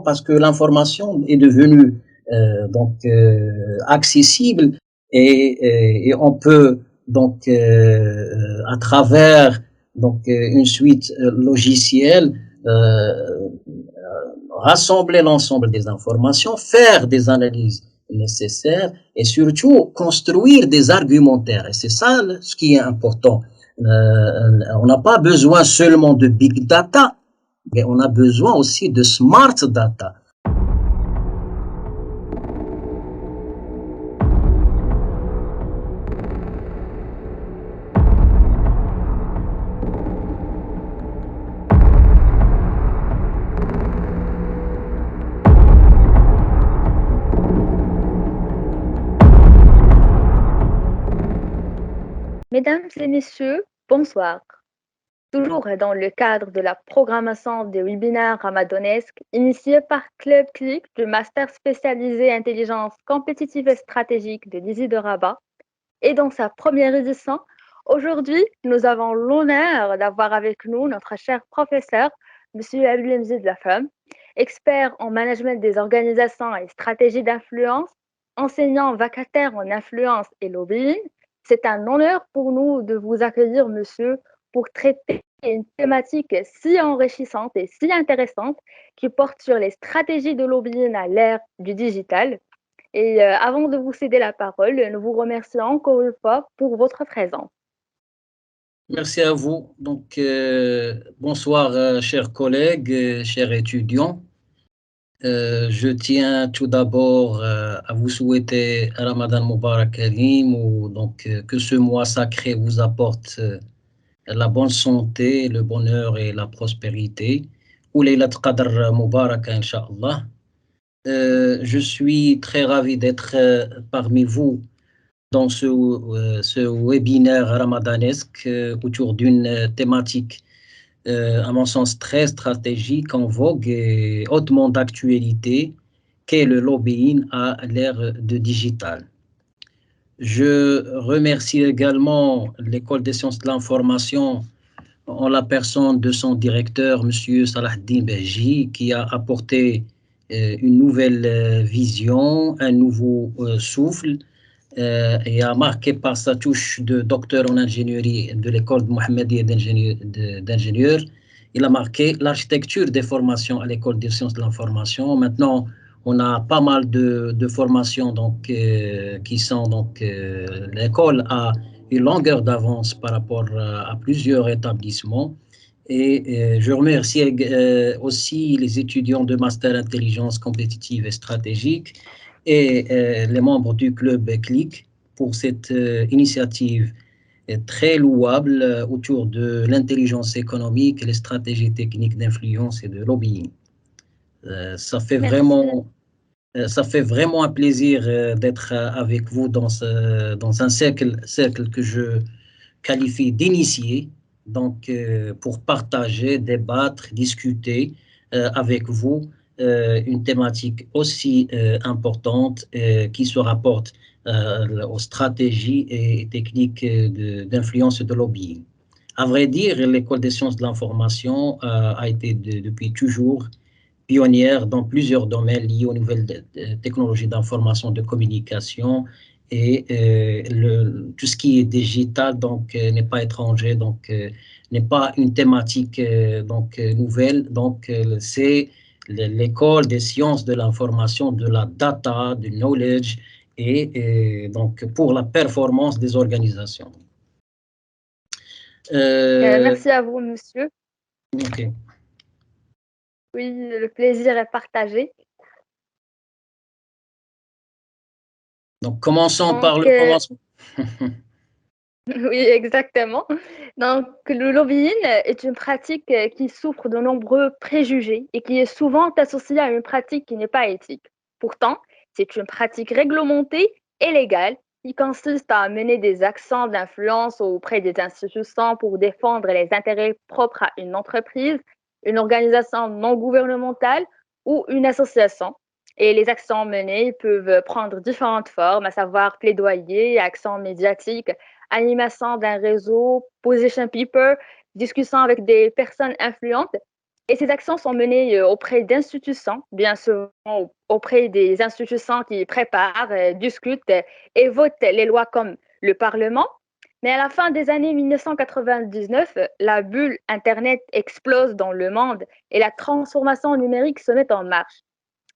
parce que l'information est devenue accessible et on peut à travers une suite logicielle rassembler l'ensemble des informations, faire des analyses nécessaires et surtout construire des argumentaires. Et c'est ça ce qui est important. On n'a pas besoin seulement de big data, mais on a besoin aussi de smart data. Mesdames et messieurs, bonsoir. Toujours dans le cadre de la programmation des webinaires ramadonesques initiés par Club Click du master spécialisé intelligence compétitive et stratégique de l'ISI de Rabat. Et dans sa première édition, aujourd'hui, nous avons l'honneur d'avoir avec nous notre cher professeur, M. Abdelmjid Lafham, expert en management des organisations et stratégie d'influence, enseignant vacataire en influence et lobbying. C'est un honneur pour nous de vous accueillir, monsieur, pour traiter une thématique si enrichissante et si intéressante qui porte sur les stratégies de lobbying à l'ère du digital. Et avant de vous céder la parole, nous vous remercions encore une fois pour votre présence. Merci à vous. Bonsoir, chers collègues, chers étudiants. Je tiens tout d'abord à vous souhaiter un Ramadan Mubarak Karim, ou que ce mois sacré vous apporte la bonne santé, le bonheur et la prospérité. Ou Laylat Qadr Mubarak, Inch'Allah. Je suis très ravi d'être parmi vous dans ce webinaire ramadanesque autour d'une thématique, à mon sens, très stratégique, en vogue et hautement d'actualité, qu'est le lobbying à l'ère de digital. Je remercie également l'École des sciences de l'information en la personne de son directeur, M. Salahdine Beji, qui a apporté une nouvelle vision, un nouveau souffle, et a marqué par sa touche de docteur en ingénierie de l'école Mohammedia d'ingénieurs. Il a marqué l'architecture des formations à l'école des sciences de l'information. Maintenant, on a pas mal de formations qui sont l'école a une longueur d'avance par rapport à plusieurs établissements. Et je remercie aussi les étudiants de Master Intelligence compétitive et stratégique et les membres du club CLIC pour cette initiative très louable autour de l'intelligence économique et les stratégies techniques d'influence et de lobbying. Ça fait vraiment un plaisir d'être avec vous dans un cercle que je qualifie d'initié, pour partager, débattre, discuter avec vous une thématique aussi importante qui se rapporte aux stratégies et techniques d'influence et de lobbying. À vrai dire, l'École des sciences de l'information a été depuis toujours pionnière dans plusieurs domaines liés aux nouvelles technologies d'information, de communication, et tout ce qui est digital n'est pas étranger, n'est pas une thématique nouvelle. C'est l'école des sciences de l'information, de la data, du knowledge, et pour la performance des organisations. Merci à vous, monsieur. Okay. Oui, le plaisir est partagé. Donc, commençons par le commencement. Oui, exactement. Donc, le lobbying est une pratique qui souffre de nombreux préjugés et qui est souvent associée à une pratique qui n'est pas éthique. Pourtant, c'est une pratique réglementée et légale qui consiste à mener des actions d'influence auprès des institutions pour défendre les intérêts propres à une entreprise, une organisation non gouvernementale ou une association. Et les actions menées peuvent prendre différentes formes, à savoir plaidoyer, actions médiatiques, animation d'un réseau, position paper, discussion avec des personnes influentes. Et ces actions sont menées auprès d'institutions, bien souvent auprès des institutions qui préparent, discutent et votent les lois comme le Parlement. Mais à la fin des années 1999, la bulle Internet explose dans le monde et la transformation numérique se met en marche.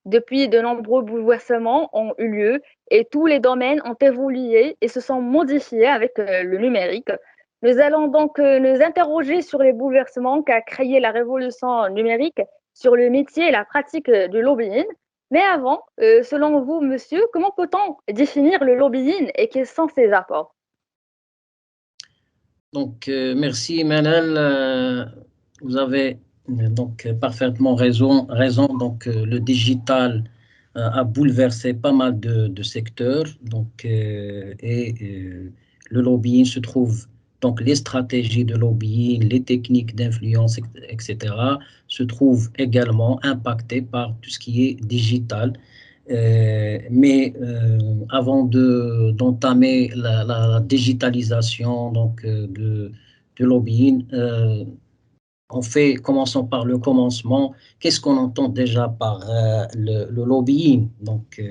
Depuis, de nombreux bouleversements ont eu lieu et tous les domaines ont évolué et se sont modifiés avec le numérique. Nous allons donc nous interroger sur les bouleversements qu'a créé la révolution numérique, sur le métier et la pratique du lobbying. Mais avant, selon vous, monsieur, comment peut-on définir le lobbying et quels sont ses apports? Donc, merci Manel. Vous avez donc parfaitement raison. Donc, le digital a bouleversé pas mal de secteurs. Donc, le lobbying se trouve, donc les stratégies de lobbying, les techniques d'influence, etc., se trouvent également impactées par tout ce qui est digital. Mais avant d'entamer la digitalisation donc, de lobbying, commençons par le commencement. Qu'est-ce qu'on entend déjà par le lobbying? Donc,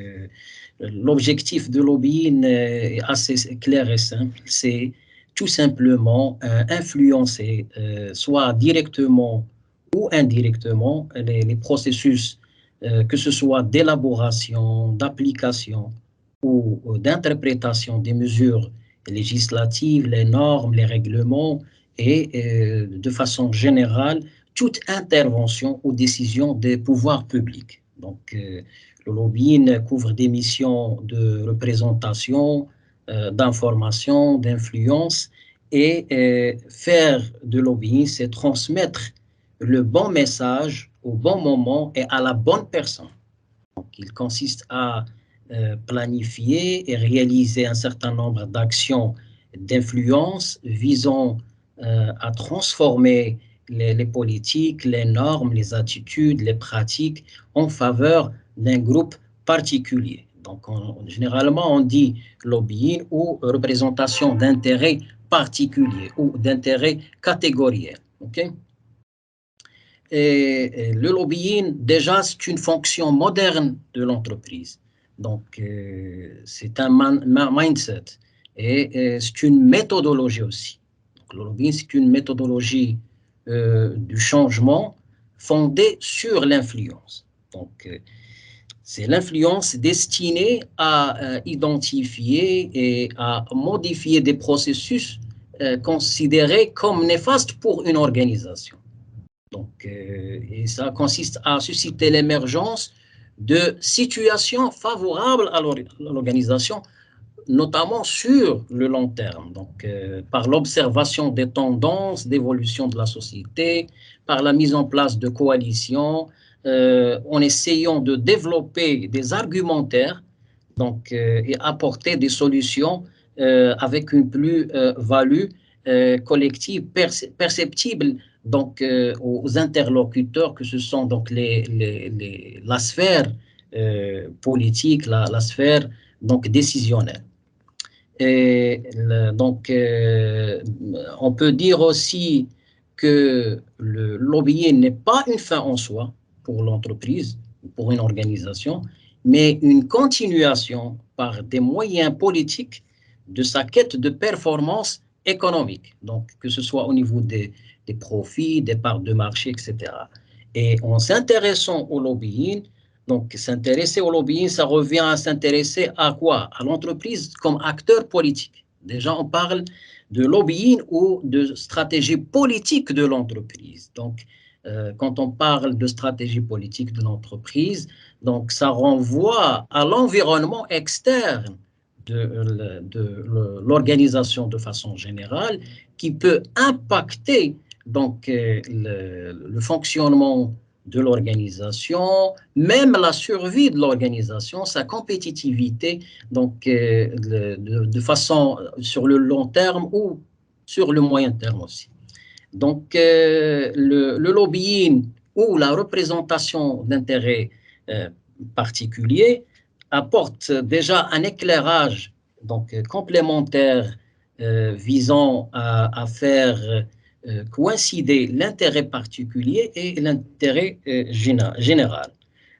l'objectif de lobbying est assez clair et simple. C'est tout simplement influencer, soit directement ou indirectement, les processus, que ce soit d'élaboration, d'application ou d'interprétation des mesures législatives, les normes, les règlements, et de façon générale, toute intervention ou décision des pouvoirs publics. Donc, le lobbying couvre des missions de représentation, d'information, d'influence, et faire de lobbying, c'est transmettre le bon message au bon moment et à la bonne personne. Donc, il consiste à planifier et réaliser un certain nombre d'actions d'influence visant à transformer les politiques, les normes, les attitudes, les pratiques en faveur d'un groupe particulier. Donc, généralement, on dit lobbying ou représentation d'intérêts particuliers ou d'intérêts catégoriels. Okay? Et le lobbying, déjà, c'est une fonction moderne de l'entreprise. Donc, c'est un mindset et c'est une méthodologie aussi. Donc, le lobbying, c'est une méthodologie du changement fondée sur l'influence. Donc, c'est l'influence destinée à identifier et à modifier des processus considérés comme néfastes pour une organisation. Donc, et ça consiste à susciter l'émergence de situations favorables à l'organisation, notamment sur le long terme, donc par l'observation des tendances d'évolution de la société, par la mise en place de coalitions, en essayant de développer des argumentaires donc, et apporter des solutions avec une plus-value collective perceptible donc, aux interlocuteurs que ce sont donc la sphère politique, la sphère donc décisionnelle. Et donc, on peut dire aussi que le lobbying n'est pas une fin en soi pour l'entreprise, pour une organisation, mais une continuation par des moyens politiques de sa quête de performance économique, donc que ce soit au niveau des profits, des parts de marché, etc. Et en s'intéressant au lobbying, donc, s'intéresser au lobbying, ça revient à s'intéresser à quoi? À l'entreprise comme acteur politique. Déjà, on parle de lobbying ou de stratégie politique de l'entreprise. Donc, quand on parle de stratégie politique de l'entreprise, donc ça renvoie à l'environnement externe de l'organisation de façon générale qui peut impacter donc le fonctionnement de l'organisation, même la survie de l'organisation, sa compétitivité, donc de façon sur le long terme ou sur le moyen terme aussi. Donc le lobbying ou la représentation d'intérêts particuliers apporte déjà un éclairage donc complémentaire visant à faire coïncider l'intérêt particulier et l'intérêt général.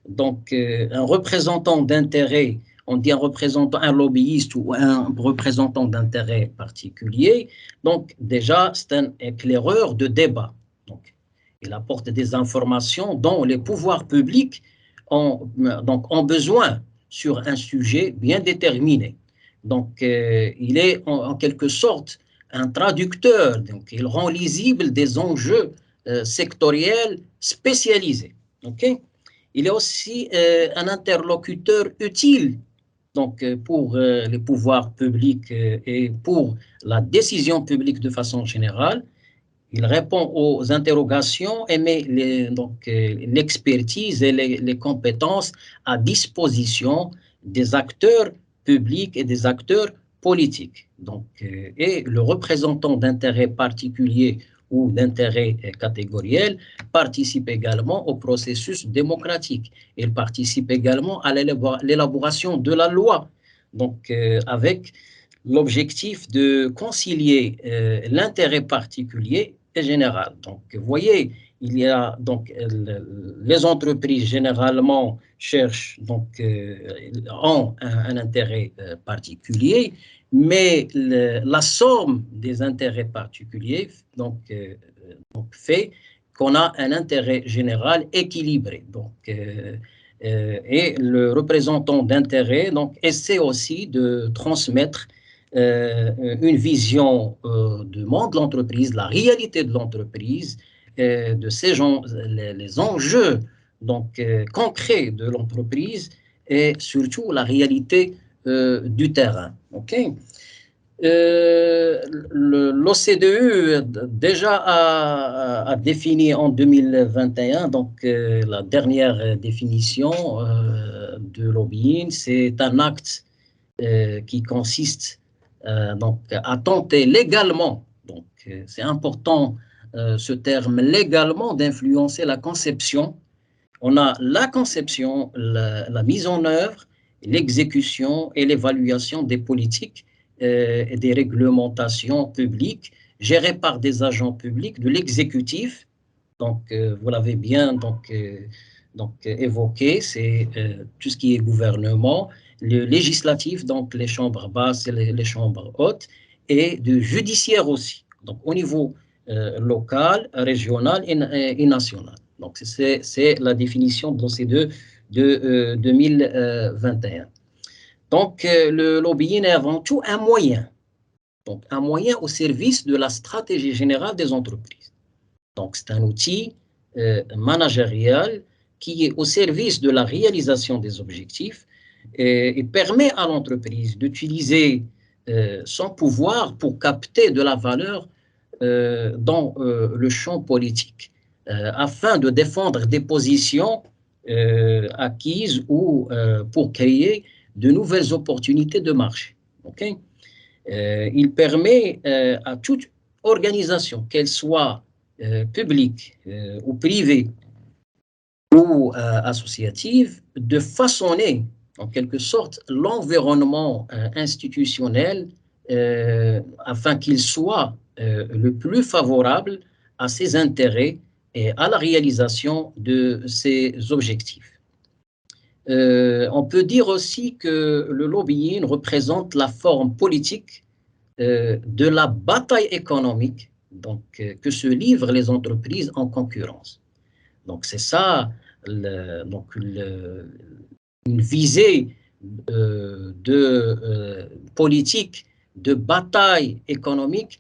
Donc, un représentant d'intérêt, on dit un représentant, un lobbyiste ou un représentant d'intérêt particulier, donc déjà, c'est un éclaireur de débat. Donc, il apporte des informations dont les pouvoirs publics ont besoin sur un sujet bien déterminé. Donc, il est en quelque sorte un traducteur, donc il rend lisible des enjeux sectoriels spécialisés. Okay? Il est aussi un interlocuteur utile donc, pour les pouvoirs publics et pour la décision publique de façon générale. Il répond aux interrogations et met l'expertise et les compétences à disposition des acteurs publics et des acteurs politiques. Donc, et le représentant d'intérêt particulier ou d'intérêt catégoriel participe également au processus démocratique. Il participe également à l'élaboration de la loi, donc avec l'objectif de concilier l'intérêt particulier et général. Donc, vous voyez, il y a donc les entreprises généralement cherchent donc ont un intérêt particulier, mais la somme des intérêts particuliers donc fait qu'on a un intérêt général équilibré. Donc, et le représentant d'intérêt donc essaie aussi de transmettre une vision du monde de l'entreprise, la réalité de l'entreprise, de ces gens, les enjeux donc concrets de l'entreprise et surtout la réalité du terrain. Okay? L'OCDE déjà a défini en 2021 donc la dernière définition de lobbying, c'est un acte qui consiste donc à tenter légalement, donc c'est important ce terme légalement d'influencer la conception. On a la conception, la mise en œuvre, l'exécution et l'évaluation des politiques et des réglementations publiques gérées par des agents publics de l'exécutif. Donc, vous l'avez bien évoqué, c'est tout ce qui est gouvernement, le législatif, donc les chambres basses et les chambres hautes, et de judiciaire aussi, donc au niveau local, régional et national. Donc, c'est la définition de l'OCDE de 2021. Donc, le lobbying est avant tout un moyen, donc un moyen au service de la stratégie générale des entreprises. Donc, c'est un outil managérial qui est au service de la réalisation des objectifs et permet à l'entreprise d'utiliser son pouvoir pour capter de la valeur dans le champ politique afin de défendre des positions acquises ou pour créer de nouvelles opportunités de marché. Okay? Il permet à toute organisation, qu'elle soit publique ou privée ou associative, de façonner en quelque sorte l'environnement institutionnel afin qu'il soit le plus favorable à ses intérêts et à la réalisation de ses objectifs. On peut dire aussi que le lobbying représente la forme politique de la bataille économique donc, que se livrent les entreprises en concurrence. Donc, c'est ça, une visée politique de bataille économique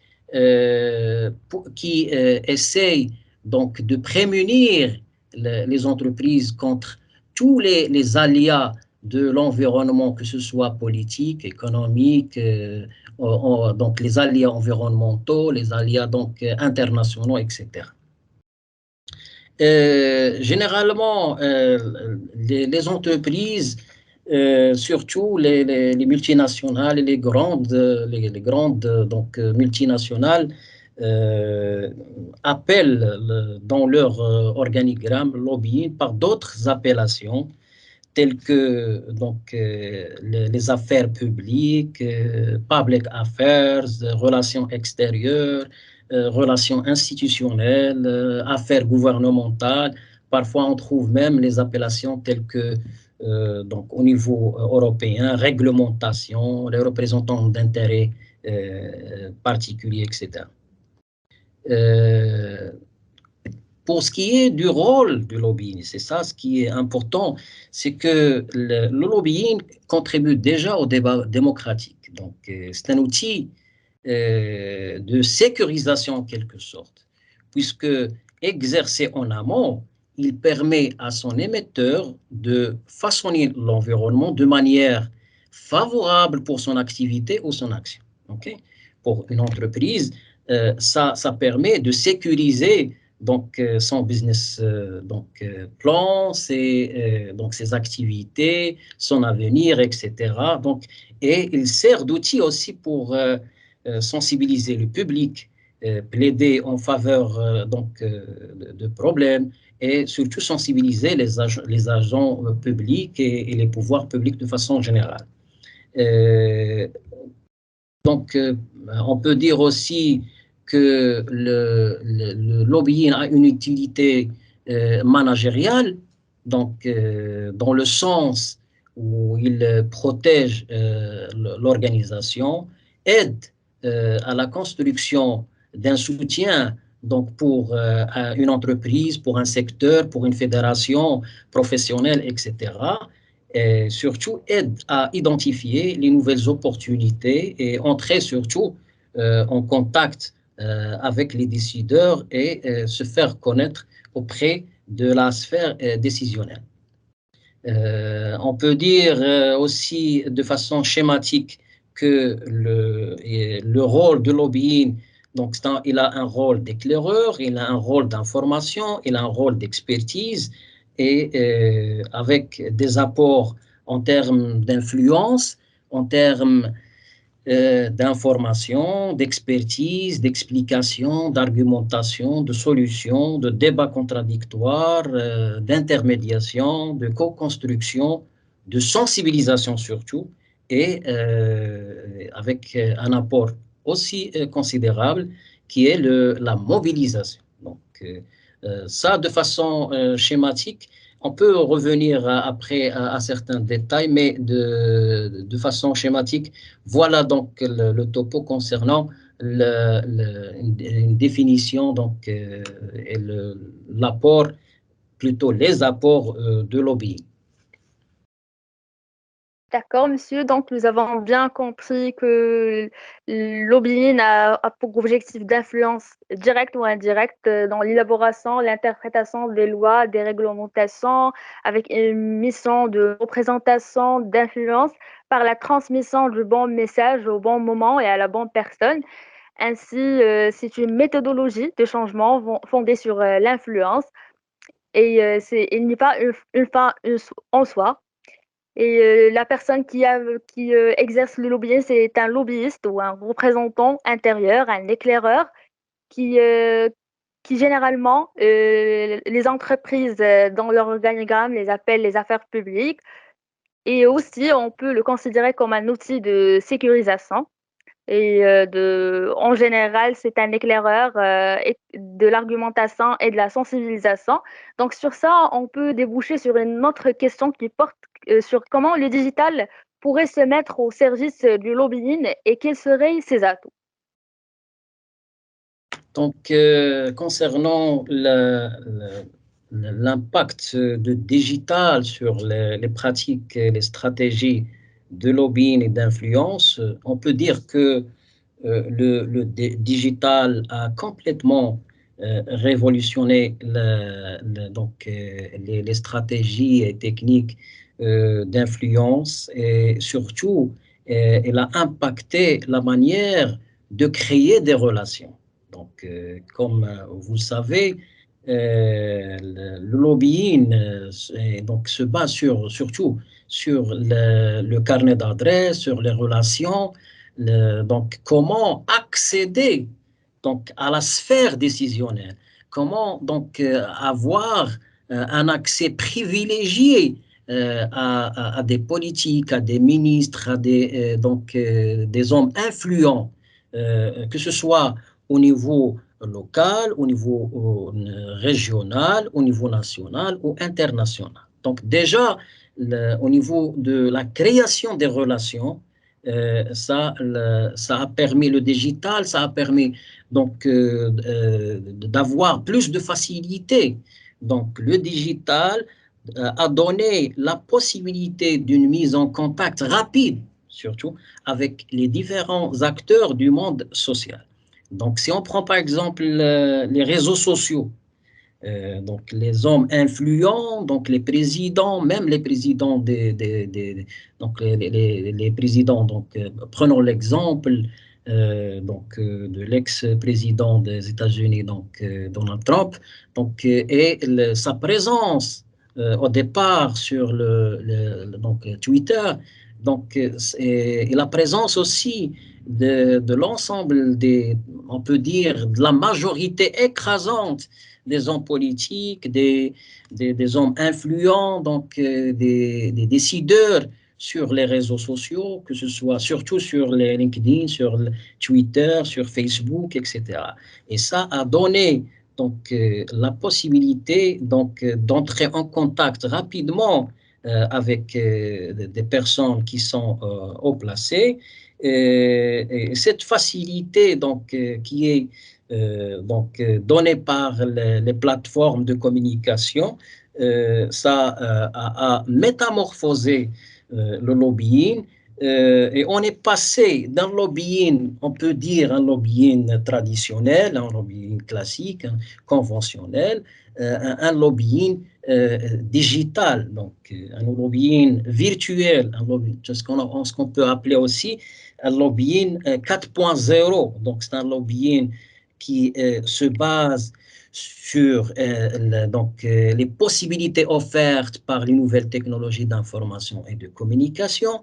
qui essaye donc de prémunir les entreprises contre tous les aléas de l'environnement, que ce soit politique, économique, donc les aléas environnementaux, les aléas donc internationaux, etc. Généralement, les entreprises, surtout les multinationales et les grandes donc, multinationales, appellent dans leur organigramme lobbying par d'autres appellations telles que donc, les affaires publiques, public affairs, relations extérieures, relations institutionnelles, affaires gouvernementales. Parfois, on trouve même les appellations telles que, donc, au niveau européen, réglementation, les représentants d'intérêts particuliers, etc. Pour ce qui est du rôle du lobbying, c'est ça ce qui est important, c'est que le lobbying contribue déjà au débat démocratique. Donc, c'est un outil de sécurisation en quelque sorte, puisque exercé en amont, il permet à son émetteur de façonner l'environnement de manière favorable pour son activité ou son action. Okay? Pour une entreprise, ça permet de sécuriser donc son business plan, ses activités, son avenir, etc. Donc, et il sert d'outil aussi pour sensibiliser le public, plaider en faveur de problèmes et surtout sensibiliser les agents publics et les pouvoirs publics de façon générale. Donc, on peut dire aussi que le lobbying a une utilité managériale, donc dans le sens où il protège l'organisation, aide à la construction d'un soutien donc pour une entreprise, pour un secteur, pour une fédération professionnelle, etc. Et surtout aide à identifier les nouvelles opportunités et entrer surtout en contact avec les décideurs et se faire connaître auprès de la sphère décisionnelle. On peut dire aussi de façon schématique que le rôle de lobbying, donc il a un rôle d'éclaireur, il a un rôle d'information, il a un rôle d'expertise et avec des apports en termes d'influence, en termes d'information, d'expertise, d'explication, d'argumentation, de solution, de débat contradictoire, d'intermédiation, de co-construction, de sensibilisation surtout, et avec un apport aussi considérable qui est la mobilisation. Donc, ça, de façon schématique, on peut revenir après à certains détails, mais de façon schématique, voilà donc le topo concernant une définition donc, et l'apport, plutôt les apports de lobbying. D'accord, monsieur. Donc, nous avons bien compris que le lobbying a pour objectif d'influence directe ou indirecte dans l'élaboration, l'interprétation des lois, des réglementations, avec une mission de représentation, d'influence par la transmission du bon message au bon moment et à la bonne personne. Ainsi, c'est une méthodologie de changement fondée sur l'influence et il n'est pas une fin en soi. Et la personne qui exerce le lobbying, c'est un lobbyiste ou un représentant intérieur, un éclaireur qui généralement, les entreprises dans leur organigramme les appellent les affaires publiques. Et aussi, on peut le considérer comme un outil de sécurisation. Et en général, c'est un éclaireur de l'argumentation et de la sensibilisation. Donc, sur ça, on peut déboucher sur une autre question qui porte sur comment le digital pourrait se mettre au service du lobbying et quels seraient ses atouts. Donc, concernant l'impact de digital sur les pratiques et les stratégies de lobbying et d'influence, on peut dire que le digital a complètement révolutionné les stratégies et techniques d'influence et surtout, elle a impacté la manière de créer des relations. Donc, comme vous le savez, le lobbying donc, se base surtout sur le carnet d'adresses, sur les relations, donc comment accéder donc, à la sphère décisionnelle, comment donc avoir un accès privilégié à des politiques, à des ministres, à des hommes influents, que ce soit au niveau local, au niveau régional, au niveau national ou international. Donc déjà, au niveau de la création des relations, ça a permis le digital, ça a permis donc d'avoir plus de facilité. Donc le digital a donné la possibilité d'une mise en contact rapide, surtout avec les différents acteurs du monde social. Donc si on prend par exemple les réseaux sociaux, donc les hommes influents, donc les présidents, même les présidents donc les présidents, donc prenons l'exemple de l'ex-président des États-Unis, donc Donald Trump, donc sa présence au départ sur donc Twitter, donc et la présence aussi de l'ensemble on peut dire, de la majorité écrasante des hommes politiques, des hommes influents, donc des décideurs sur les réseaux sociaux, que ce soit surtout sur les LinkedIn, sur Twitter, sur Facebook, etc. Et ça a donné donc la possibilité donc d'entrer en contact rapidement avec des personnes qui sont haut placées. Et cette facilité donc qui est donnée par les plateformes de communication, ça a métamorphosé le lobbying. Et on est passé d'un lobbying, on peut dire un lobbying traditionnel, un lobbying classique, conventionnel, un lobbying digital, donc un lobbying virtuel, ce qu'on peut appeler aussi un lobbying 4.0. Donc c'est un lobbying qui se base sur les possibilités offertes par les nouvelles technologies d'information et de communication,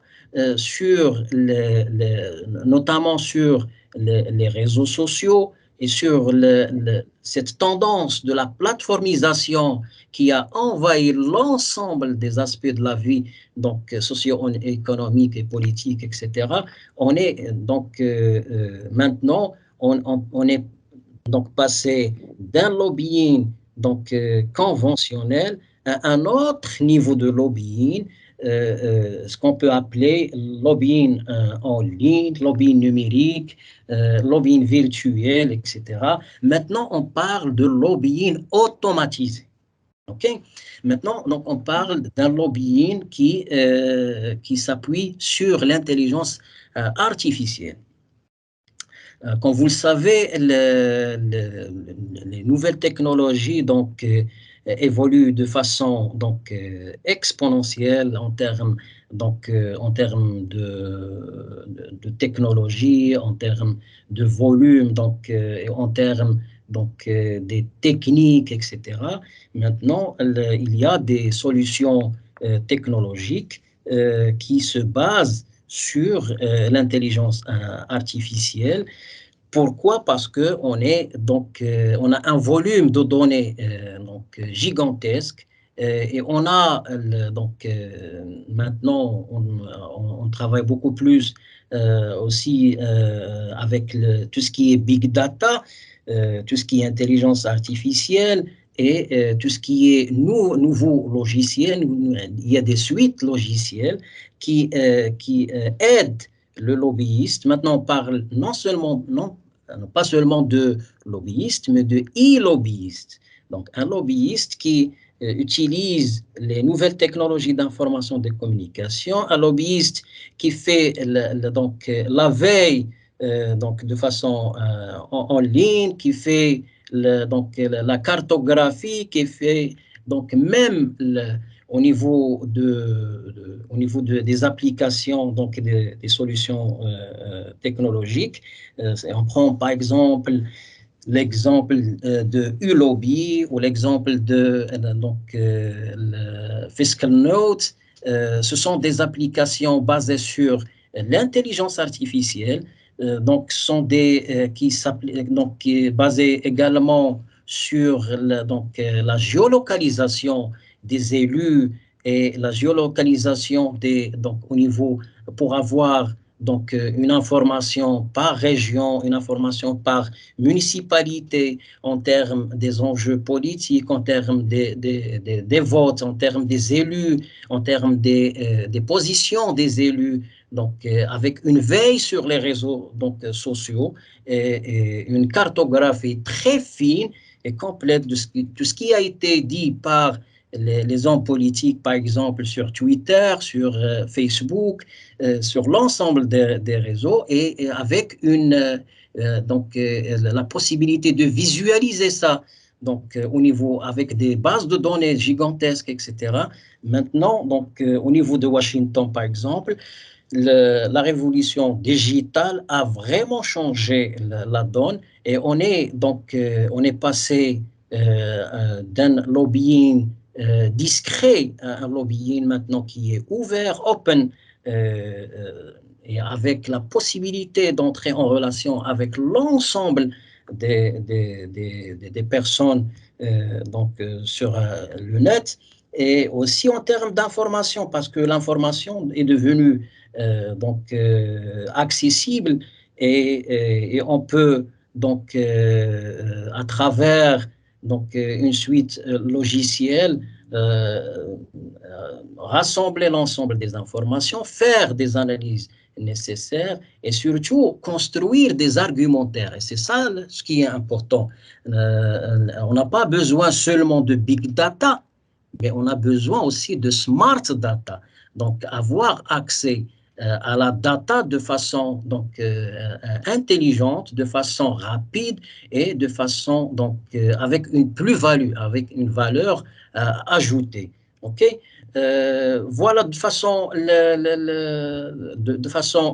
notamment sur les réseaux sociaux et sur cette tendance de la plateformisation qui a envahi l'ensemble des aspects de la vie, donc socio-économique et politique, etc. On est donc maintenant, on est donc passé d'un lobbying donc conventionnel à un autre niveau de lobbying, ce qu'on peut appeler lobbying en ligne, lobbying numérique, lobbying virtuel, etc. Maintenant, on parle de lobbying automatisé. Okay. Maintenant, donc, on parle d'un lobbying qui s'appuie sur l'intelligence artificielle. Comme vous le savez, les nouvelles technologies donc, évoluent de façon donc, exponentielle en termes de technologie, en termes de volume, donc, et en termes donc, des techniques, etc. Maintenant, il y a des solutions technologiques qui se basent sur l'intelligence artificielle. Pourquoi? Parce que on a un volume de données donc gigantesque et on a maintenant on travaille beaucoup plus aussi avec tout ce qui est big data, tout ce qui est intelligence artificielle et tout ce qui est nouveau logiciel. Il y a des suites logicielles qui aident le lobbyiste. Maintenant, on parle pas seulement de lobbyiste, mais de e-lobbyiste. Donc, un lobbyiste qui utilise les nouvelles technologies d'information et de communication, un lobbyiste qui fait la veille donc de façon en ligne, qui fait la cartographie, qui fait donc même au niveau des applications, donc des solutions technologiques. On prend par exemple l'exemple de Ulobby ou l'exemple de le Fiscal Note. Ce sont des applications basées sur l'intelligence artificielle, donc sont qui est basées également sur la géolocalisation des élus et la géolocalisation donc au niveau pour avoir donc une information par région, une information par municipalité en termes des enjeux politiques, en termes des votes, en termes des élus, en termes des positions des élus, donc avec une veille sur les réseaux donc, sociaux et une cartographie très fine et complète de tout ce qui a été dit par les hommes politiques, par exemple, sur Twitter, sur Facebook, sur l'ensemble des réseaux et avec la possibilité de visualiser ça donc, au niveau avec des bases de données gigantesques, etc. Maintenant, donc, au niveau de Washington, par exemple, la révolution digitale a vraiment changé la donne et on est passé d'un lobbying discret à un lobbying maintenant qui est ouvert, open, et avec la possibilité d'entrer en relation avec l'ensemble des personnes sur le net et aussi en termes d'information parce que l'information est devenue accessible et on peut donc à travers donc une suite logicielle rassembler l'ensemble des informations, faire des analyses nécessaires et surtout construire des argumentaires. Et c'est ça ce qui est important. On n'a pas besoin seulement de big data, mais on a besoin aussi de smart data. Donc, avoir accès à la data de façon intelligente, de façon rapide et de façon avec une plus-value, avec une valeur ajoutée. OK? Voilà de façon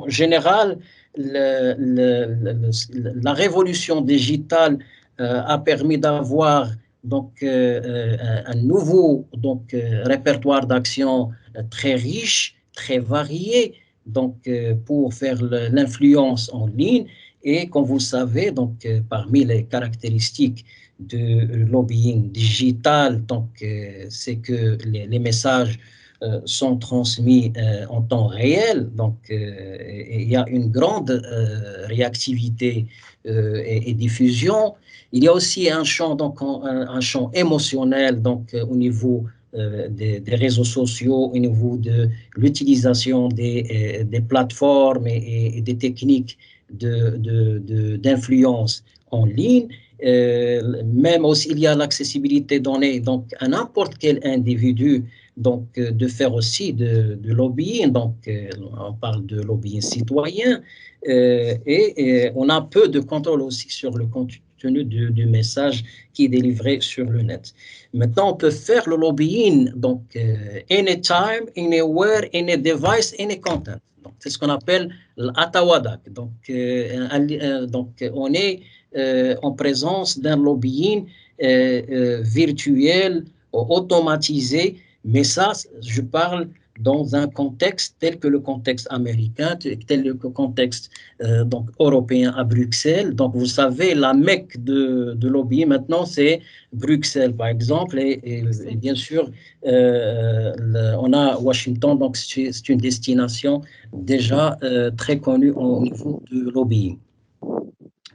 générale, la révolution digitale a permis d'avoir un nouveau répertoire d'actions très riche, très varié, pour faire l'influence en ligne. Et comme vous le savez, parmi les caractéristiques de lobbying digital, c'est que les messages sont transmis en temps réel, il y a une grande réactivité et diffusion. Il y a aussi un champ, un champ émotionnel au niveau des réseaux sociaux, au niveau de l'utilisation des plateformes et des techniques d'influence en ligne. Même aussi, il y a l'accessibilité donnée à n'importe quel individu de faire aussi de lobbying. On parle de lobbying citoyen et on a peu de contrôle aussi sur le contenu du message qui est délivré sur le net. Maintenant, on peut faire le lobbying anytime, anywhere, any device, any content. C'est ce qu'on appelle l'Atawadak. On est en présence d'un lobbying virtuel, automatisé, mais ça, je parle dans un contexte tel que le contexte américain, tel que le contexte européen à Bruxelles. Donc, vous savez, la Mecque de lobbying maintenant, c'est Bruxelles, par exemple, et bien sûr, on a Washington, donc c'est une destination déjà très connue au niveau de lobbying.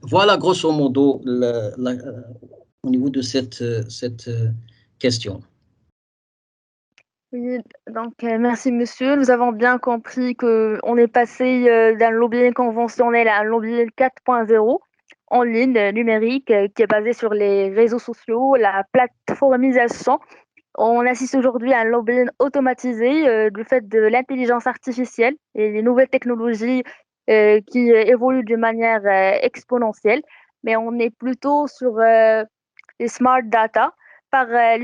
Voilà, grosso modo, au niveau de cette question. Oui, donc merci monsieur. Nous avons bien compris qu'on est passé d'un lobbying conventionnel à un lobbying 4.0 en ligne, numérique, qui est basé sur les réseaux sociaux, la plateformisation. On assiste aujourd'hui à un lobbying automatisé du fait de l'intelligence artificielle et les nouvelles technologies qui évoluent de manière exponentielle. Mais on est plutôt sur les smart data par la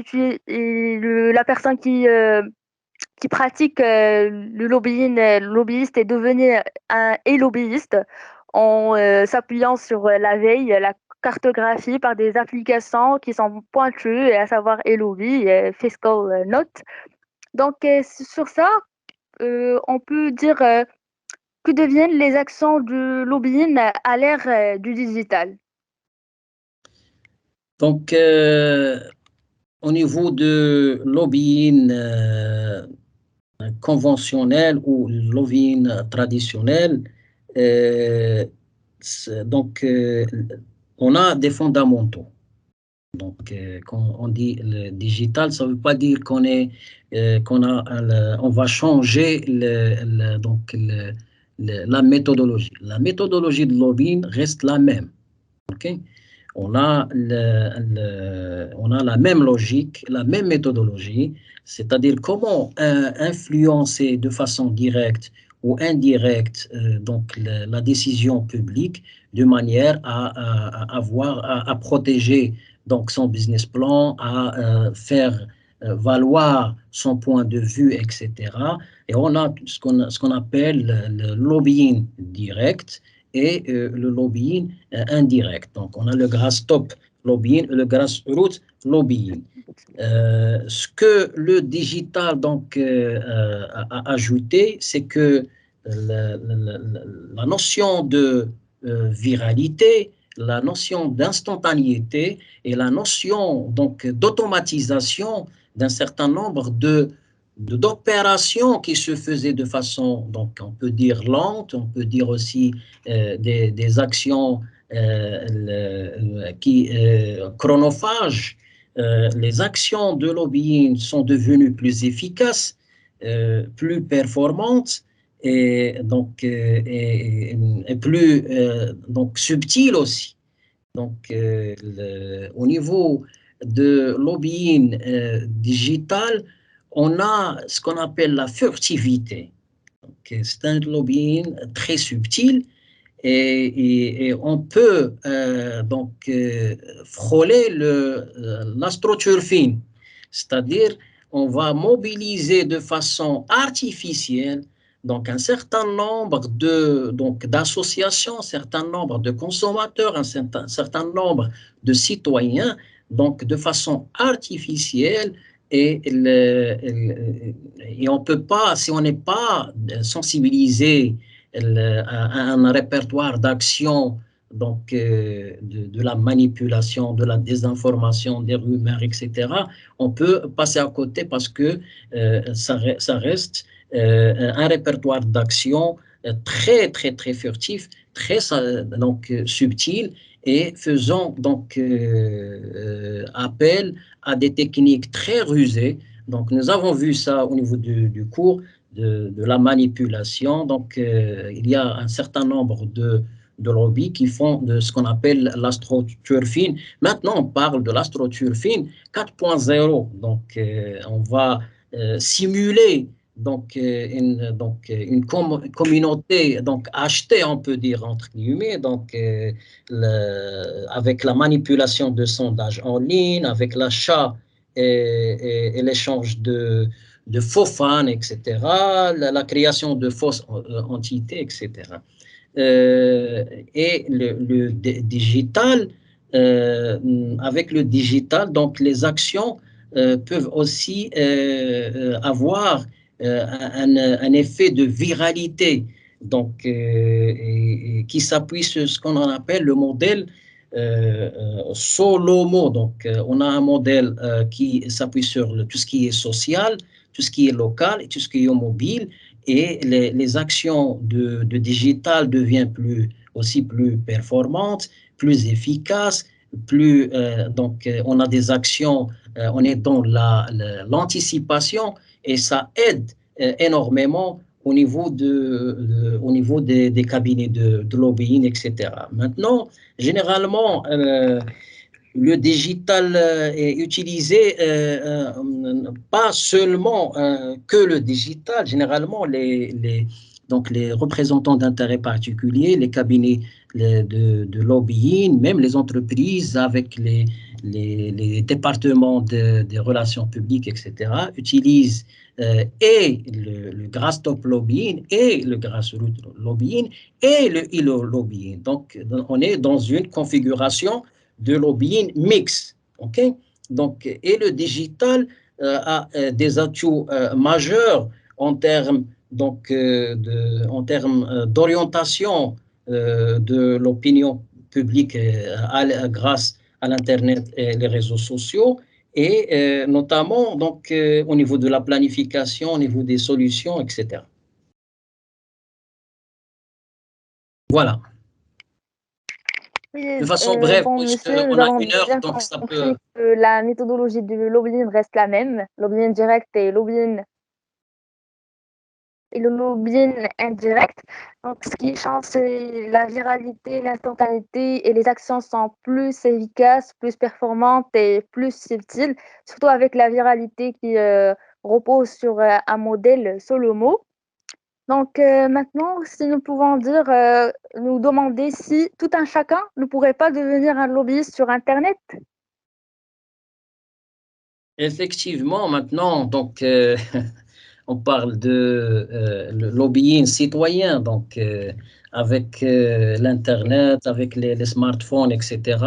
personne qui pratique le lobbying, lobbyiste est devenu un lobbyiste en s'appuyant sur la veille, la cartographie par des applications qui sont pointues, à savoir Elobby et Fiscal Note. Donc, sur ça, on peut dire que deviennent les actions du lobbying à l'ère du digital. Donc, au niveau de lobbying conventionnel ou lobbying traditionnel. Donc, on a des fondamentaux. Donc, quand on dit le digital, ça ne veut pas dire on va changer la méthodologie. La méthodologie de lobbying reste la même. Okay? On a la même logique, la même méthodologie, c'est-à-dire comment influencer de façon directe ou indirecte donc la décision publique de manière à protéger donc son business plan, à faire valoir son point de vue, etc. Et on a ce qu'on appelle le lobbying direct et le lobbying indirect. Donc, on a le grassroots lobbying et le grassroots lobbying. Ce que le digital donc, a ajouté, c'est que la notion de viralité, la notion d'instantanéité et la notion donc d'automatisation d'un certain nombre d'opérations qui se faisaient de façon, donc on peut dire lente, on peut dire aussi des actions chronophages. Les actions de lobbying sont devenues plus efficaces, plus performantes et donc et plus donc subtiles aussi. Donc, au niveau de lobbying digital, on a ce qu'on appelle la furtivité. C'est un lobbying très subtil et on peut donc frôler l'astroturfing, c'est-à-dire on va mobiliser de façon artificielle donc un certain nombre d'associations, un certain nombre de consommateurs, un certain nombre de citoyens, donc de façon artificielle et on peut pas, si on n'est pas sensibilisé un répertoire d'actions donc de la manipulation, de la désinformation, des rumeurs, etc., on peut passer à côté parce que ça reste un répertoire d'actions très, très, très furtif, très donc, subtil et faisant donc appel à des techniques très rusées. Donc, nous avons vu ça au niveau du cours de la manipulation. Donc, il y a un certain nombre de lobbies qui font de ce qu'on appelle l'astroturfing. Maintenant, on parle de l'astroturfing 4.0. Donc, on va simuler donc une communauté donc achetée, on peut dire entre guillemets, donc avec la manipulation de sondages en ligne, avec l'achat et l'échange de faux fans, etc., la création de fausses entités, etc. Et le digital, avec le digital, donc les actions peuvent aussi avoir un effet de viralité, donc qui s'appuie sur ce qu'on appelle le modèle Solomo. Donc, on a un modèle qui s'appuie sur tout ce qui est social, tout ce qui est local et tout ce qui est mobile. Et les actions de digital deviennent aussi plus performantes, plus efficaces, donc on a des actions, on est dans l'anticipation et ça aide énormément au niveau des cabinets de lobbying, etc. Maintenant, généralement, le digital est utilisé pas seulement que le digital. Généralement, donc les représentants d'intérêts particuliers, les cabinets de lobbying, même les entreprises avec les départements des relations publiques, etc., utilisent et le grass-top lobbying et le grassroots lobbying et le ILO lobbying. Donc, on est dans une configuration de lobbying mix. Okay? Donc, et le digital a des atouts majeurs en termes d'orientation de l'opinion publique grâce à l'Internet et les réseaux sociaux et notamment donc, au niveau de la planification, au niveau des solutions, etc. Voilà. Oui, De façon brève, bon, monsieur, nous puisqu'on a avons 1 heure, bien donc ça compris peut... que la méthodologie du lobbying reste la même, lobbying direct et le lobbying indirect. Donc, ce qui change, c'est la viralité, l'instantanéité et les actions sont plus efficaces, plus performantes et plus subtiles, surtout avec la viralité qui repose sur un modèle solo-mot. Donc maintenant, si nous pouvons dire, nous demander si tout un chacun ne pourrait pas devenir un lobbyiste sur Internet. Effectivement, maintenant, donc, on parle de le lobbying citoyen, donc avec l'Internet, avec les smartphones, etc.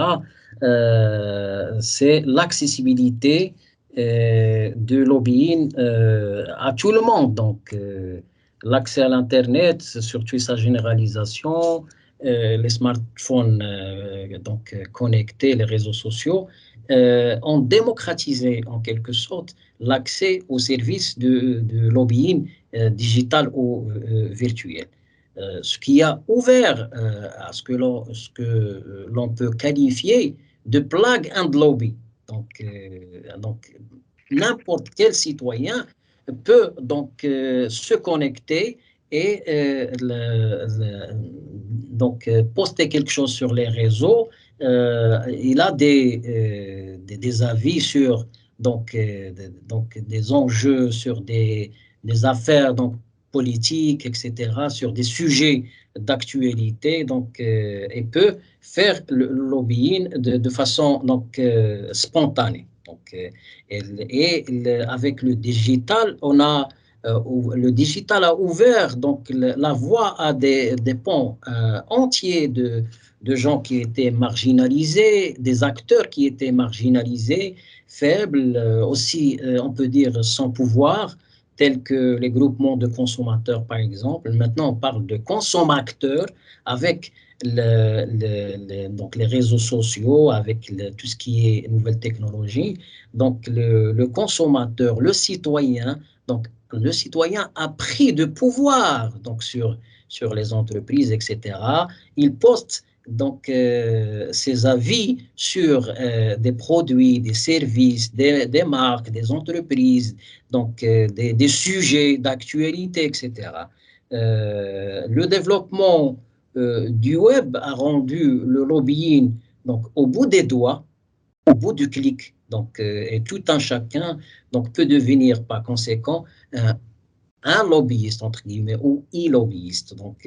C'est l'accessibilité du lobbying à tout le monde. Donc, l'accès à l'Internet, surtout sa généralisation, les smartphones donc, connectés, les réseaux sociaux, ont démocratisé en quelque sorte l'accès aux services de lobbying digital ou virtuel. Ce qui a ouvert à ce que l'on peut qualifier de plug and lobby. Donc n'importe quel citoyen peut donc se connecter et donc poster quelque chose sur les réseaux. Il a des avis sur donc des enjeux, sur des affaires donc politiques, etc., sur des sujets d'actualité, donc et peut faire le lobbying de façon donc spontanée. Donc, avec le digital, le digital a ouvert donc la voie à des pans entiers de gens qui étaient marginalisés, des acteurs qui étaient marginalisés, faibles, aussi on peut dire sans pouvoir, tels que les groupements de consommateurs par exemple. Maintenant on parle de consommateurs avec donc les réseaux sociaux, avec tout ce qui est nouvelles technologies. Donc le consommateur, le citoyen a pris de pouvoir donc sur les entreprises, etc. Il poste donc ses avis sur des produits, des services, des marques, des entreprises, donc des sujets d'actualité, etc. Le développement du web a rendu le lobbying donc au bout des doigts, au bout du clic. Donc, et tout un chacun donc, peut devenir par conséquent un lobbyiste, entre guillemets, ou e-lobbyiste, donc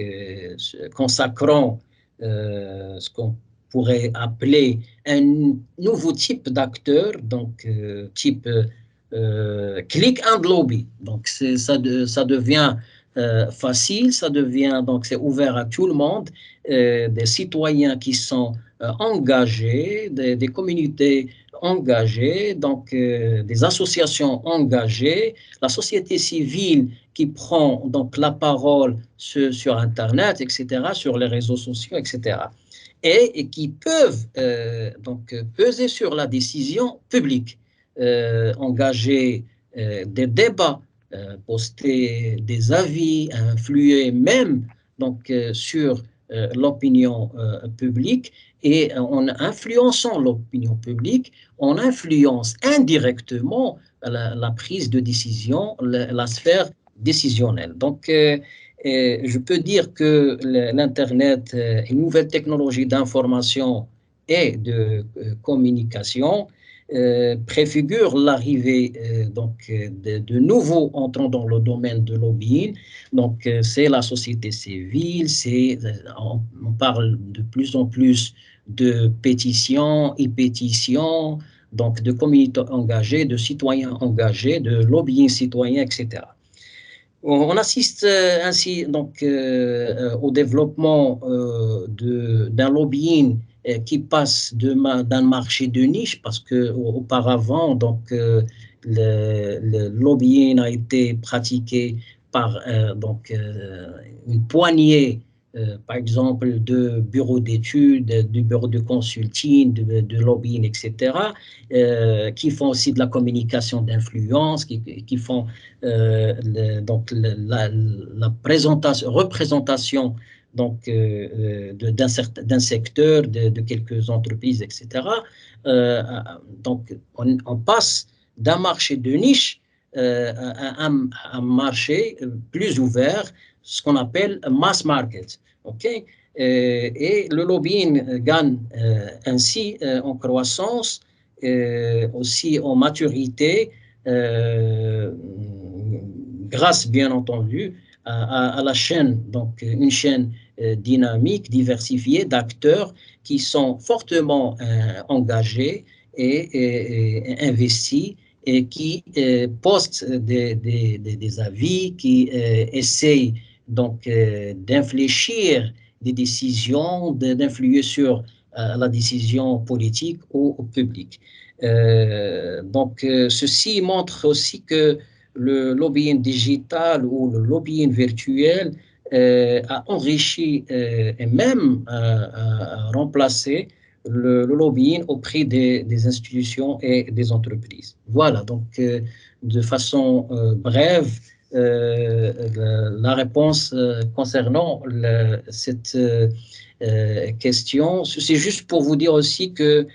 consacrant ce qu'on pourrait appeler un nouveau type d'acteur, donc type click and lobby. Donc ça devient facile, ça devient donc c'est ouvert à tout le monde, des citoyens qui sont engagés, des communautés engagées, donc des associations engagées, la société civile qui prend donc la parole sur Internet, etc., sur les réseaux sociaux, etc., et qui peuvent donc peser sur la décision publique, engager des débats, poster des avis, influer même donc sur l'opinion publique, et en influençant l'opinion publique, on influence indirectement la prise de décision, la sphère décisionnelle. Donc, je peux dire que l'Internet, une nouvelle technologie d'information et de communication, préfigure l'arrivée de nouveaux entrants dans le domaine de lobbying. Donc, c'est la société civile, on parle de plus en plus de pétitions, e-pétitions, donc de communautés engagées, de citoyens engagés, de lobbying citoyen, etc. On assiste ainsi donc au développement d'un lobbying qui passe d'un marché de niche, parce que auparavant donc le lobbying a été pratiqué par donc une poignée par exemple, de bureaux d'études, du bureau de consulting, de lobbying, etc., qui font aussi de la communication d'influence, qui font donc la représentation donc, d'un secteur, de quelques entreprises, etc. Donc, on passe d'un marché de niche à un marché plus ouvert, ce qu'on appelle mass market. Okay? Et le lobbying gagne ainsi en croissance, aussi en maturité, grâce bien entendu à la chaîne, donc une chaîne dynamique, diversifiée d'acteurs qui sont fortement engagés et investis et qui postent des avis, qui essayent donc d'infléchir des décisions, d'influer sur la décision politique au public. Donc, ceci montre aussi que le lobbying digital ou le lobbying virtuel a enrichi et même a remplacé le lobbying auprès des institutions et des entreprises. Voilà, donc de façon brève, la réponse concernant cette question. C'est juste pour vous dire aussi que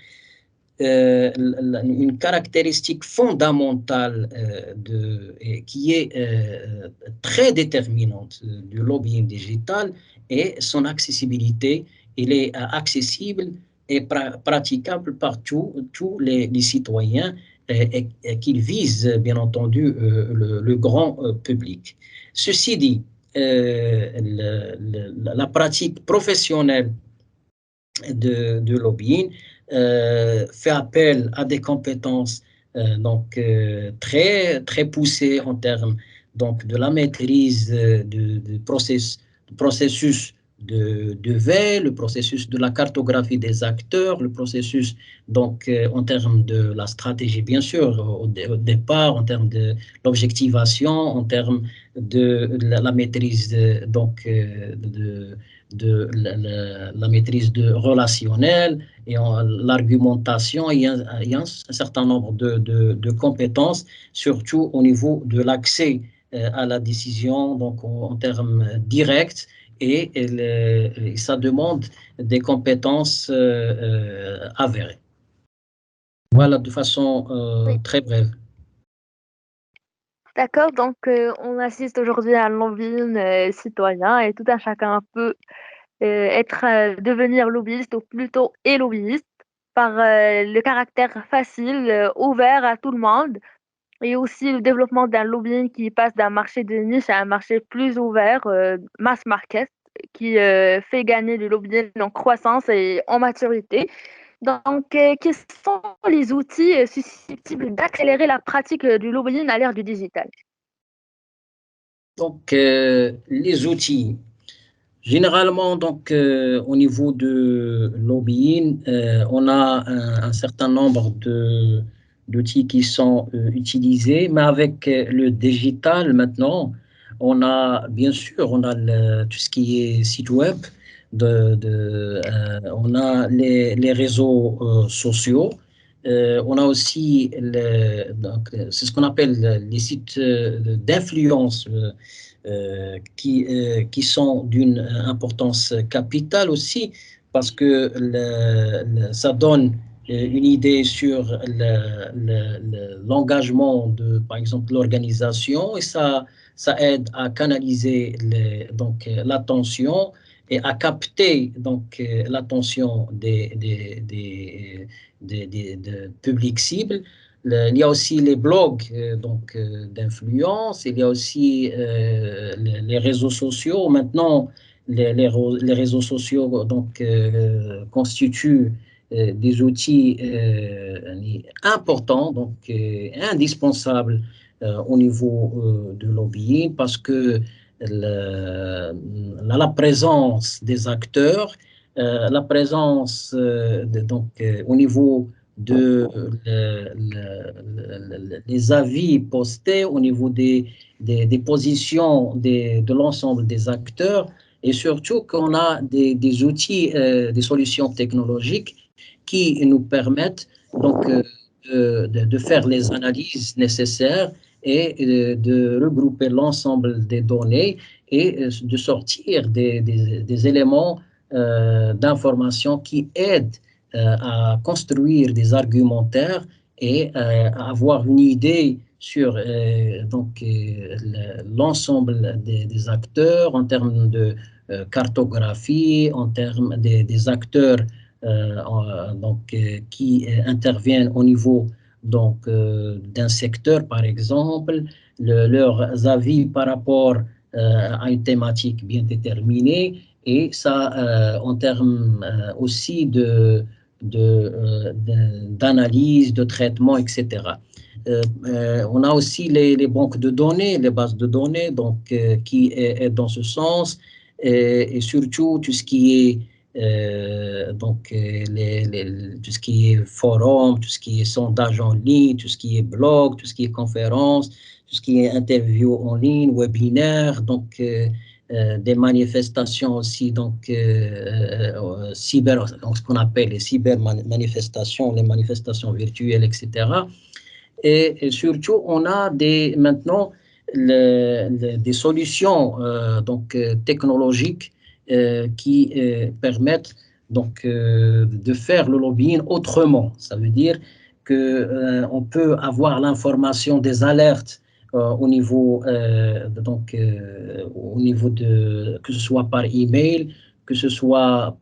une caractéristique fondamentale qui est très déterminante du lobbying digital est son accessibilité. Il est accessible et praticable par tous les citoyens et qu'il vise bien entendu le grand public. Ceci dit, la pratique professionnelle de lobbying fait appel à des compétences donc très poussées en termes donc de la maîtrise du processus de veille, le processus de la cartographie des acteurs, le processus donc en termes de la stratégie bien sûr au départ, en termes de l'objectivation, en termes de la maîtrise donc de la maîtrise relationnelle et l'argumentation. Il y a un certain nombre de compétences, surtout au niveau de l'accès à la décision, donc en termes directs, et ça demande des compétences avérées. Voilà, de façon Oui. très brève. D'accord, donc on assiste aujourd'hui à un lobbying citoyen et tout un chacun peut devenir lobbyiste ou plutôt est lobbyiste par le caractère facile, ouvert à tout le monde et aussi le développement d'un lobbying qui passe d'un marché de niche à un marché plus ouvert, mass market, qui fait gagner le lobbying en croissance et en maturité. Donc, quels sont les outils susceptibles d'accélérer la pratique du lobbying à l'ère du digital? Donc, les outils. Généralement, donc, au niveau de lobbying, on a un certain nombre d'outils qui sont utilisés, mais avec le digital maintenant, on a bien sûr, on a tout ce qui est site web, on a les réseaux sociaux, on a aussi c'est ce qu'on appelle les sites d'influence qui sont d'une importance capitale aussi, parce que ça donne une idée sur l'engagement de, par exemple, l'organisation, et ça aide à canaliser donc l'attention et à capter donc l'attention des publics cibles. Il y a aussi les blogs donc d'influence, il y a aussi les réseaux sociaux. Maintenant, les réseaux sociaux donc constituent des outils importants, donc indispensables au niveau de lobbying, parce que la présence des acteurs, la présence au niveau de les avis postés, au niveau des positions de l'ensemble des acteurs et surtout qu'on a des outils, des solutions technologiques qui nous permettent donc de faire les analyses nécessaires et de regrouper l'ensemble des données et de sortir des éléments d'information qui aident à construire des argumentaires et à avoir une idée sur l'ensemble des acteurs en termes de cartographie, en termes des acteurs qui interviennent au niveau d'un secteur, par exemple, leurs avis par rapport à une thématique bien déterminée, et ça en termes aussi d'analyse, de traitement, etc. On a aussi les banques de données, les bases de données, qui est dans ce sens, et surtout tout ce qui est tout ce qui est forum, tout ce qui est sondage en ligne, tout ce qui est blog, tout ce qui est conférence, tout ce qui est interview en ligne, webinaire, des manifestations aussi, ce qu'on appelle les cyber-manifestations, les manifestations virtuelles, etc. Et surtout, on a maintenant des solutions technologiques qui permettent de faire le lobbying autrement. Ça veut dire qu'on peut avoir l'information des alertes au niveau que ce soit par email, que ce soit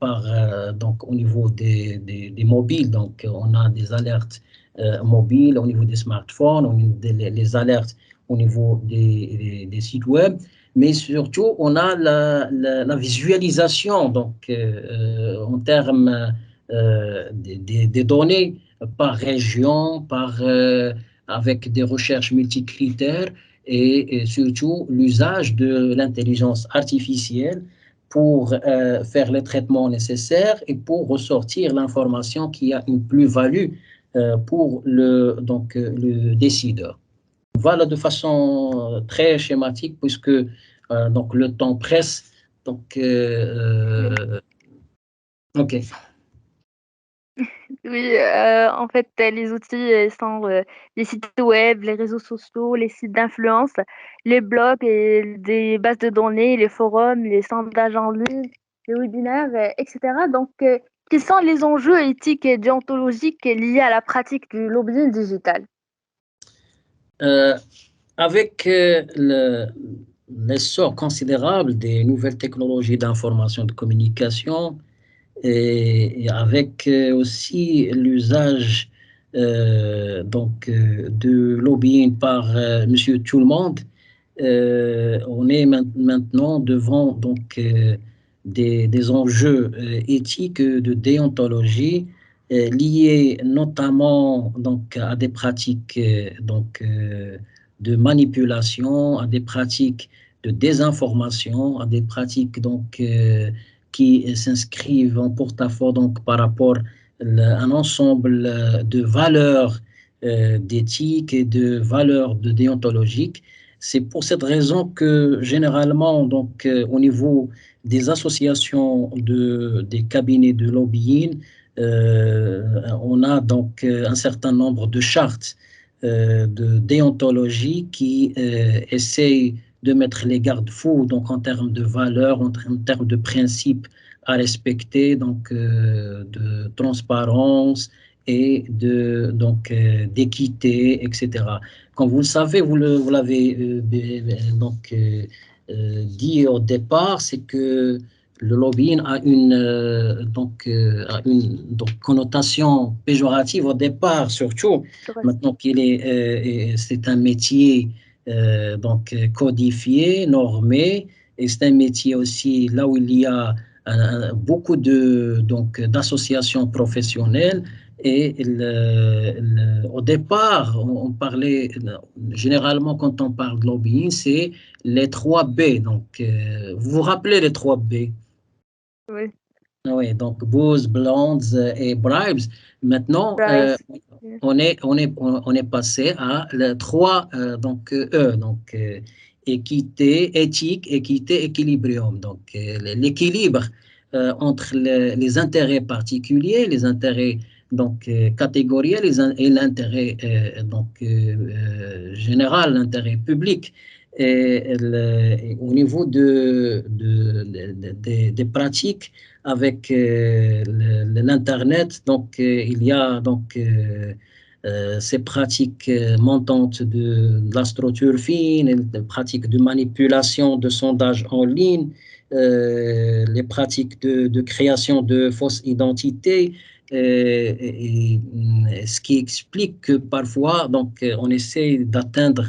au niveau des mobiles. Donc, on a des alertes mobiles au niveau des smartphones, les alertes au niveau des sites web, mais surtout, on a la visualisation en termes des données par région, avec des recherches multicritères et surtout l'usage de l'intelligence artificielle pour faire les traitements nécessaires et pour ressortir l'information qui a une plus-value pour le décideur. Voilà, de façon très schématique, puisque le temps presse. OK. Oui, en fait, les outils sont les sites web, les réseaux sociaux, les sites d'influence, les blogs et des bases de données, les forums, les sondages en ligne, les webinaires, etc. Donc, quels sont les enjeux éthiques et déontologiques liés à la pratique du lobbying digital? Avec l'essor considérable des nouvelles technologies d'information et de communication, et avec aussi l'usage de lobbying par Monsieur Tout-le-Monde, on est maintenant devant des enjeux éthiques de déontologie liés notamment à des pratiques de manipulation, à des pratiques de désinformation, à des pratiques qui s'inscrivent en porte-à-faux par rapport à un ensemble de valeurs d'éthique et de valeurs de déontologique. C'est pour cette raison que généralement, au niveau des associations des cabinets de lobbying, on a un certain nombre de chartes de déontologie qui essayent de mettre les garde-fous en termes de valeurs, en termes de principes à respecter, de transparence et d'équité, etc. Comme vous le savez, vous l'avez dit au départ, c'est que le lobbying a une connotation péjorative au départ, surtout maintenant c'est un métier codifié, normé, et c'est un métier aussi là où il y a beaucoup d'associations professionnelles. Et au départ, on parlait, généralement quand on parle de lobbying, c'est les 3 B. Vous vous rappelez les 3 B? Oui. Oui, donc booze, blondes et bribes. Maintenant, on est passé à les 3 E. équité, éthique, équité, équilibrium. Donc, l'équilibre entre les intérêts particuliers, les intérêts donc catégoriels et l'intérêt général, l'intérêt public. Et au niveau des pratiques avec l'Internet, donc il y a donc ces pratiques montantes de l'astroturfing, les pratiques de manipulation de sondages en ligne, les pratiques de création de fausses identités, ce qui explique que parfois donc, on essaie d'atteindre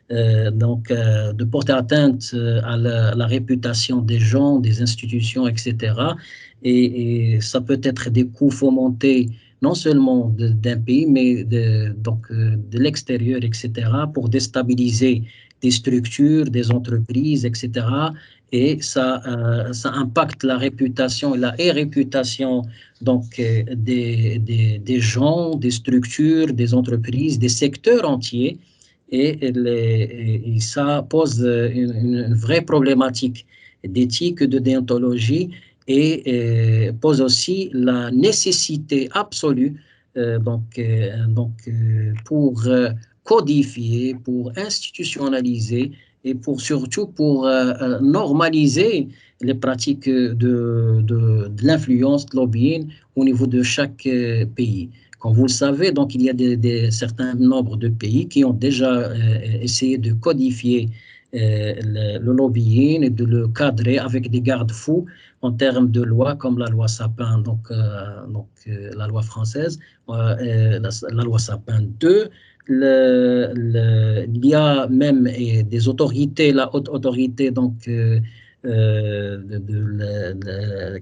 de porter atteinte à la réputation des gens, des institutions, etc. Et ça peut être des coûts fomentés non seulement d'un pays, mais de l'extérieur, etc., pour déstabiliser des structures, des entreprises, etc. Et ça impacte la réputation et la réputation donc, des gens, des structures, des entreprises, des secteurs entiers. Et ça pose une vraie problématique d'éthique, de déontologie et pose aussi la nécessité absolue pour codifier, pour institutionnaliser et surtout pour normaliser les pratiques de l'influence, de lobbying au niveau de chaque pays. Comme vous le savez, donc il y a certains nombres de pays qui ont déjà essayé de codifier le lobbying et de le cadrer avec des garde-fous en termes de loi comme la loi Sapin, la loi française, la loi Sapin 2. Il y a même des autorités, la haute autorité donc,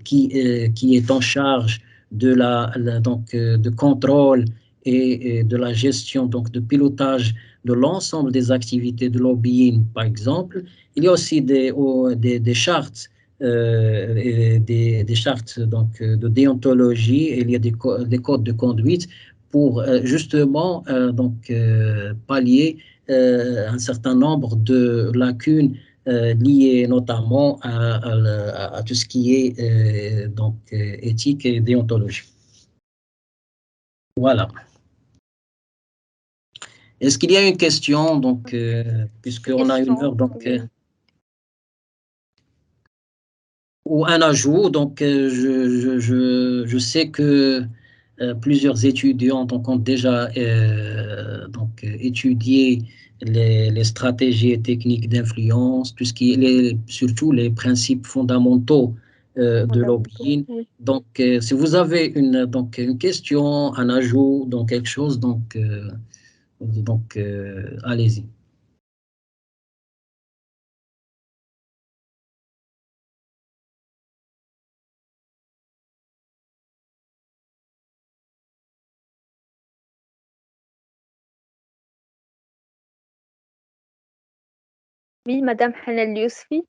qui est en charge de contrôle et de la gestion, donc de pilotage de l'ensemble des activités de lobbying, par exemple. Il y a aussi des chartes, des chartes donc, de déontologie, et il y a des codes de conduite pour justement pallier un certain nombre de lacunes liées notamment à tout ce qui est éthique et déontologie. Voilà. Est-ce qu'il y a une question, donc, puisqu'on a une heure, donc, ou un ajout, donc je sais que plusieurs étudiants donc, ont déjà étudié les stratégies et techniques d'influence, tout ce qui est surtout les principes fondamentaux de lobbying. Oui. Donc, si vous avez une question, un ajout, donc quelque chose, donc allez-y. Oui, Madame Hanel Yousfi.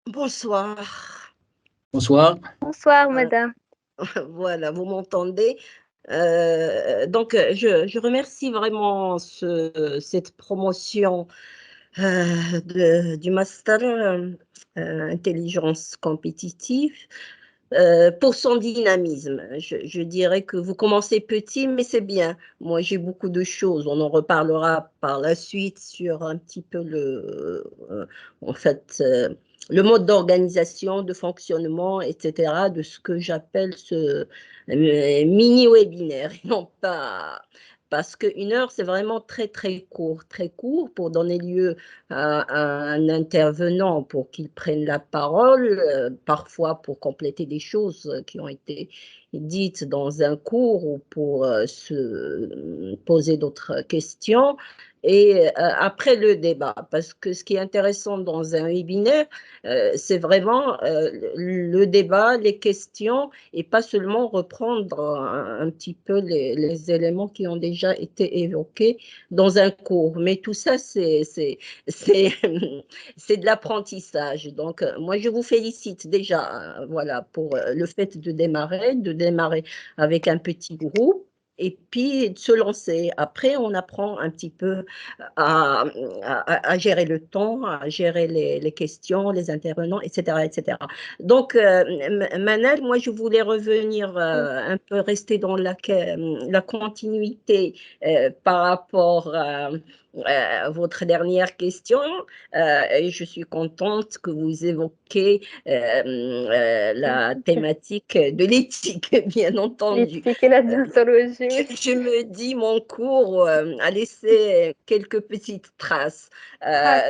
Bonsoir. Bonsoir. Bonsoir, Madame. Voilà, vous m'entendez. Donc, je remercie vraiment cette promotion du master intelligence compétitive pour son dynamisme. Je dirais que vous commencez petit, mais c'est bien. Moi, j'ai beaucoup de choses. On en reparlera par la suite sur un petit peu le mode d'organisation, de fonctionnement, etc., de ce que j'appelle ce mini-webinaire, et non pas... Parce qu'une heure, c'est vraiment très court pour donner lieu à un intervenant pour qu'il prenne la parole, parfois pour compléter des choses qui ont été dites dans un cours ou pour se poser d'autres questions. Et après le débat, parce que ce qui est intéressant dans un webinaire, c'est vraiment le débat, les questions, et pas seulement reprendre un petit peu les éléments qui ont déjà été évoqués dans un cours. Mais tout ça, c'est de l'apprentissage. Donc, moi, je vous félicite déjà voilà, pour le fait de démarrer avec un petit groupe. et puis de se lancer. Après, on apprend un petit peu à gérer le temps, à gérer les questions, les intervenants, etc., etc. Donc, Manal, moi, je voulais revenir un peu, rester dans la continuité par rapport à votre dernière question. Et je suis contente que vous évoquiez la thématique de l'éthique, bien entendu. L'éthique et la déontologie, oui. Je me dis, mon cours a laissé quelques petites traces.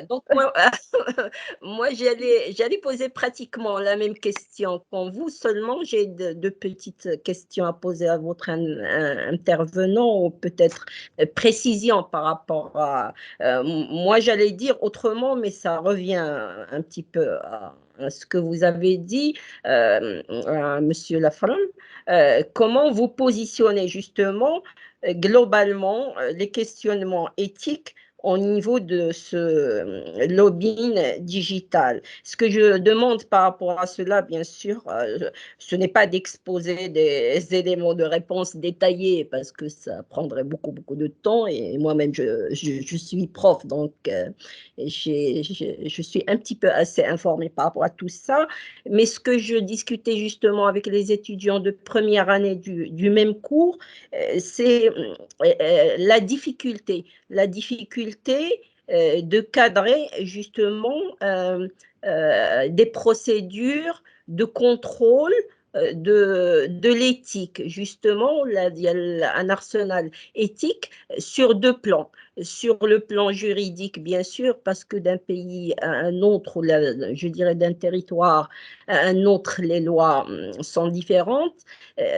Donc, moi j'allais poser pratiquement la même question qu'en vous, seulement j'ai de petites questions à poser à votre intervenant, ou peut-être précision par rapport à... moi, j'allais dire autrement, mais ça revient un petit peu à ce que vous avez dit, Monsieur Laflamme. Comment vous positionnez justement globalement les questionnements éthiques au niveau de ce lobbying digital? Ce que je demande par rapport à cela, bien sûr, ce n'est pas d'exposer des éléments de réponse détaillés parce que ça prendrait beaucoup, beaucoup de temps, et moi-même, je suis prof, donc je suis un petit peu assez informée par rapport à tout ça. Mais ce que je discutais justement avec les étudiants de première année du même cours, c'est la difficulté de cadrer justement des procédures de contrôle de l'éthique. Justement, il y a un arsenal éthique sur deux plans. Sur le plan juridique, bien sûr, parce que d'un pays à un autre, je dirais d'un territoire à un autre, les lois sont différentes,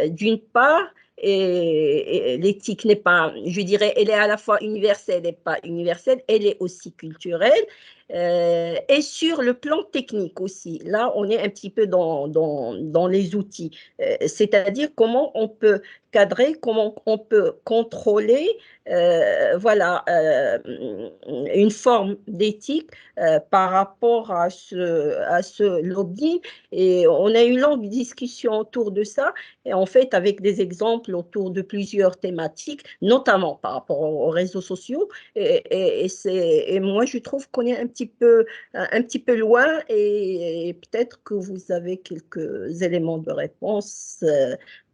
d'une part, et l'éthique n'est pas, je dirais, elle est à la fois universelle et pas universelle, elle est aussi culturelle, et sur le plan technique aussi. Là, on est un petit peu dans les outils, c'est-à-dire comment on peut cadrer, comment on peut contrôler, voilà, une forme d'éthique par rapport à ce lobby. Et on a eu une longue discussion autour de ça, et en fait avec des exemples autour de plusieurs thématiques, notamment par rapport aux réseaux sociaux. Et moi, je trouve qu'on est un petit peu loin, et peut-être que vous avez quelques éléments de réponse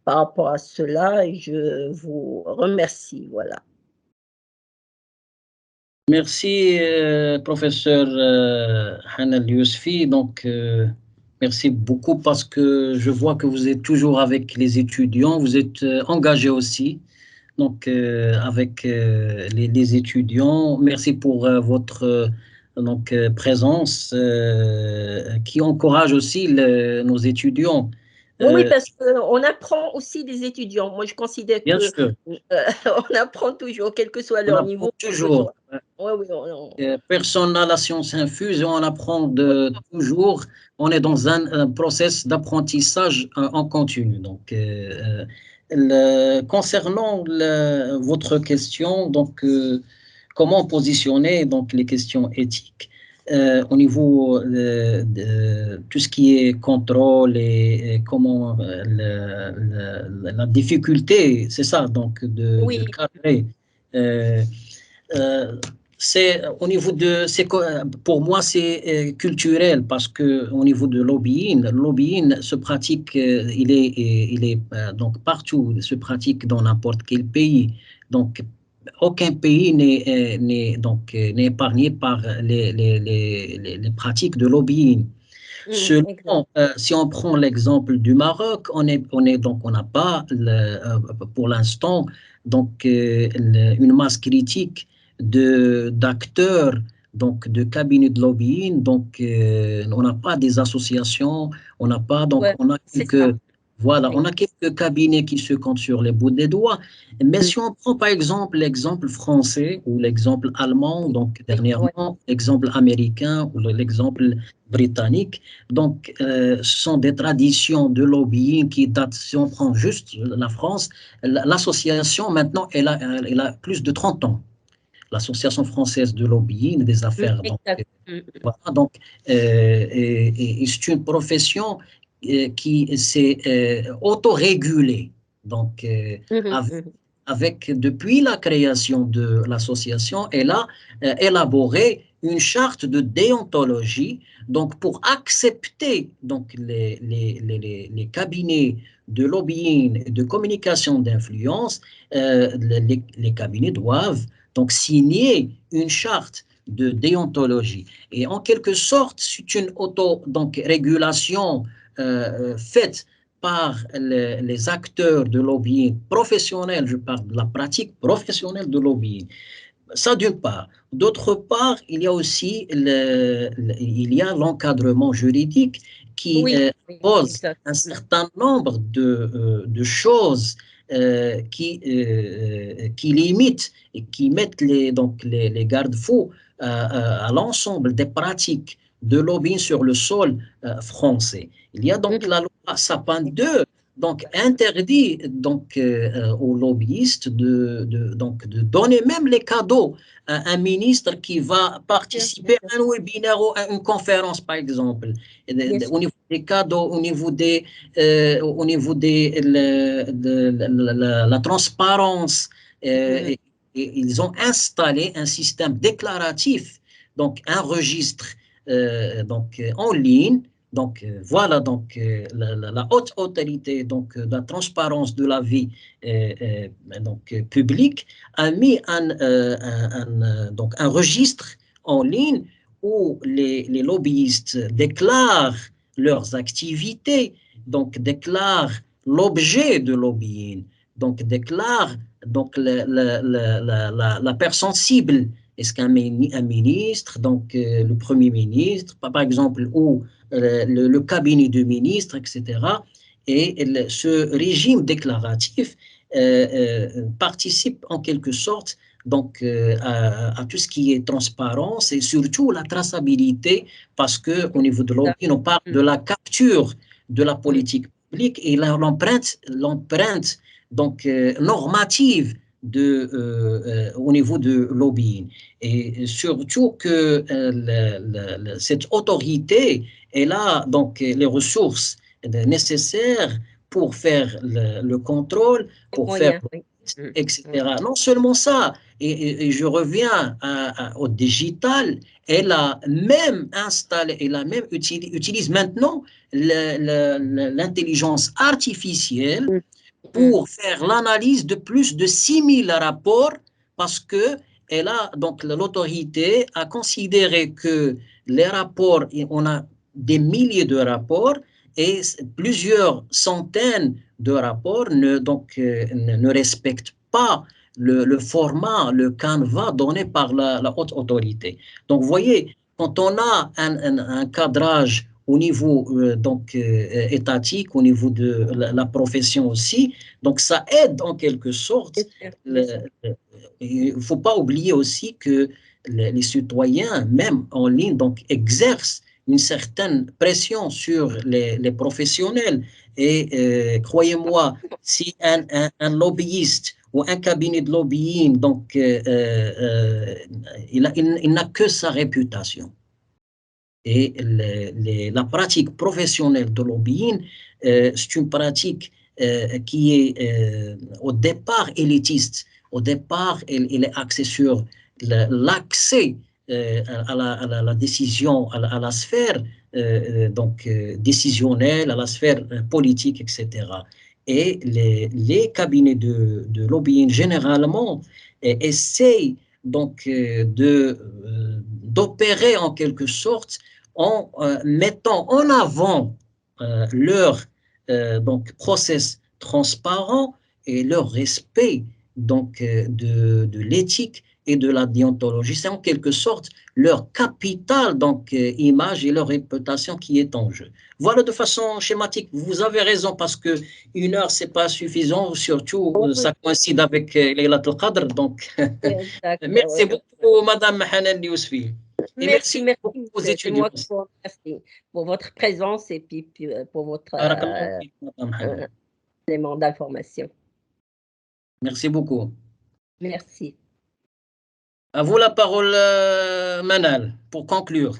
par rapport à cela, et je vous remercie. Voilà. Merci, professeur Hanel Yousfi. Donc, merci beaucoup parce que je vois que vous êtes toujours avec les étudiants, vous êtes engagé aussi, donc avec les étudiants. Merci pour votre donc, présence qui encourage aussi nos étudiants. Oui, parce qu'on apprend aussi des étudiants. Moi, je considère Bien que sûr, on apprend toujours, quel que soit on leur apprend niveau, quel que toujours. soit. Oui, oui, Personne n'a la science infuse et on apprend de toujours. On est dans un process d'apprentissage en continu. Donc, concernant votre question, donc, comment positionner donc, les questions éthiques au niveau de tout ce qui est contrôle et comment la difficulté, c'est ça, donc de oui. cadrer. Euh, euh, c'est au niveau pour moi c'est culturel parce que au niveau de le lobbying se pratique, il est donc partout, se pratique dans n'importe quel pays. Donc aucun pays n'est épargné par les pratiques de lobbying. Selon, si on prend l'exemple du Maroc, on n'a pas pour l'instant donc une masse critique d'acteurs, donc de cabinets de lobbying. Donc on n'a pas des associations, on n'a pas donc Ouais, on a quelques voilà, oui. on a quelques cabinets qui se comptent sur les bouts des doigts. Mais si on prend par exemple l'exemple français ou l'exemple allemand, donc dernièrement, l'exemple américain ou l'exemple britannique, donc ce sont des traditions de lobbying qui datent, si on prend juste la France, l'association maintenant, elle a plus de 30 ans. L'Association française de lobbying des affaires. Donc, voilà, donc, et c'est une profession qui s'est autorégulée, donc avec depuis la création de l'association, elle a élaboré une charte de déontologie donc pour accepter donc les cabinets de lobbying et de communication d'influence, les cabinets doivent donc signer une charte de déontologie. Et en quelque sorte, c'est une régulation faite par les acteurs de lobbying professionnels, je parle de la pratique professionnelle de lobbying. Ça d'une part. D'autre part, il y a aussi l'encadrement juridique qui pose un certain nombre de choses qui limitent et qui mettent les garde-fous à l'ensemble des pratiques de lobbying sur le sol français. Il y a donc la loi Sapin 2 donc interdit donc aux lobbyistes de donner même les cadeaux à un ministre qui va participer à un webinaire ou à une conférence par exemple. Au niveau des cadeaux, au niveau de la transparence, ils ont installé un système déclaratif, donc un registre en ligne. Donc voilà, donc la haute autorité donc de la transparence de la vie publique a mis un registre en ligne où les lobbyistes déclarent leurs activités, donc déclarent l'objet de lobbying, donc déclarent donc la personne cible. Est-ce qu'un ministre, donc le Premier ministre, par exemple, ou le cabinet de ministres, etc. Et ce régime déclaratif participe en quelque sorte donc à tout ce qui est transparence et surtout la traçabilité, parce qu'au niveau de l'ONU, on parle de la capture de la politique publique et l'empreinte donc normative au niveau de lobbying. Et surtout que cette autorité elle a donc les ressources nécessaires pour faire le contrôle, pour faire etc. Non seulement ça, et je reviens au digital, elle a même installé, elle a même utilise maintenant l'intelligence artificielle pour faire l'analyse de plus de 6000 rapports parce que elle a donc l'autorité a considéré que les rapports, on a des milliers de rapports et plusieurs centaines de rapports ne respectent pas le format, le canevas donné par la haute autorité. Donc, vous voyez, quand on a un cadrage au niveau étatique, au niveau de la profession aussi, donc ça aide en quelque sorte. Il ne faut pas oublier aussi que les citoyens, même en ligne, donc exercent une certaine pression sur les professionnels. Et croyez-moi, si un lobbyiste ou un cabinet de lobbying, donc il n'a que sa réputation. Et la pratique professionnelle de lobbying, c'est une pratique qui est au départ élitiste. Au départ, elle est axée sur l'accès à la décision, à la sphère décisionnelle, à la sphère politique, etc. Et les cabinets de lobbying, généralement, essayent donc d'opérer en quelque sorte en mettant en avant leur process transparent et leur respect de l'éthique et de la déontologie. C'est en quelque sorte leur capital, image et leur réputation qui est en jeu. Voilà de façon schématique. Vous avez raison parce que 1 heure, c'est pas suffisant, surtout ça coïncide avec Laylatul Qadr. Donc, merci beaucoup, Madame Hanan Yousfi. Et merci beaucoup aux étudiants. Merci pour votre présence et puis pour votre élément d'information. Merci beaucoup. Merci. À vous la parole, Manal, pour conclure.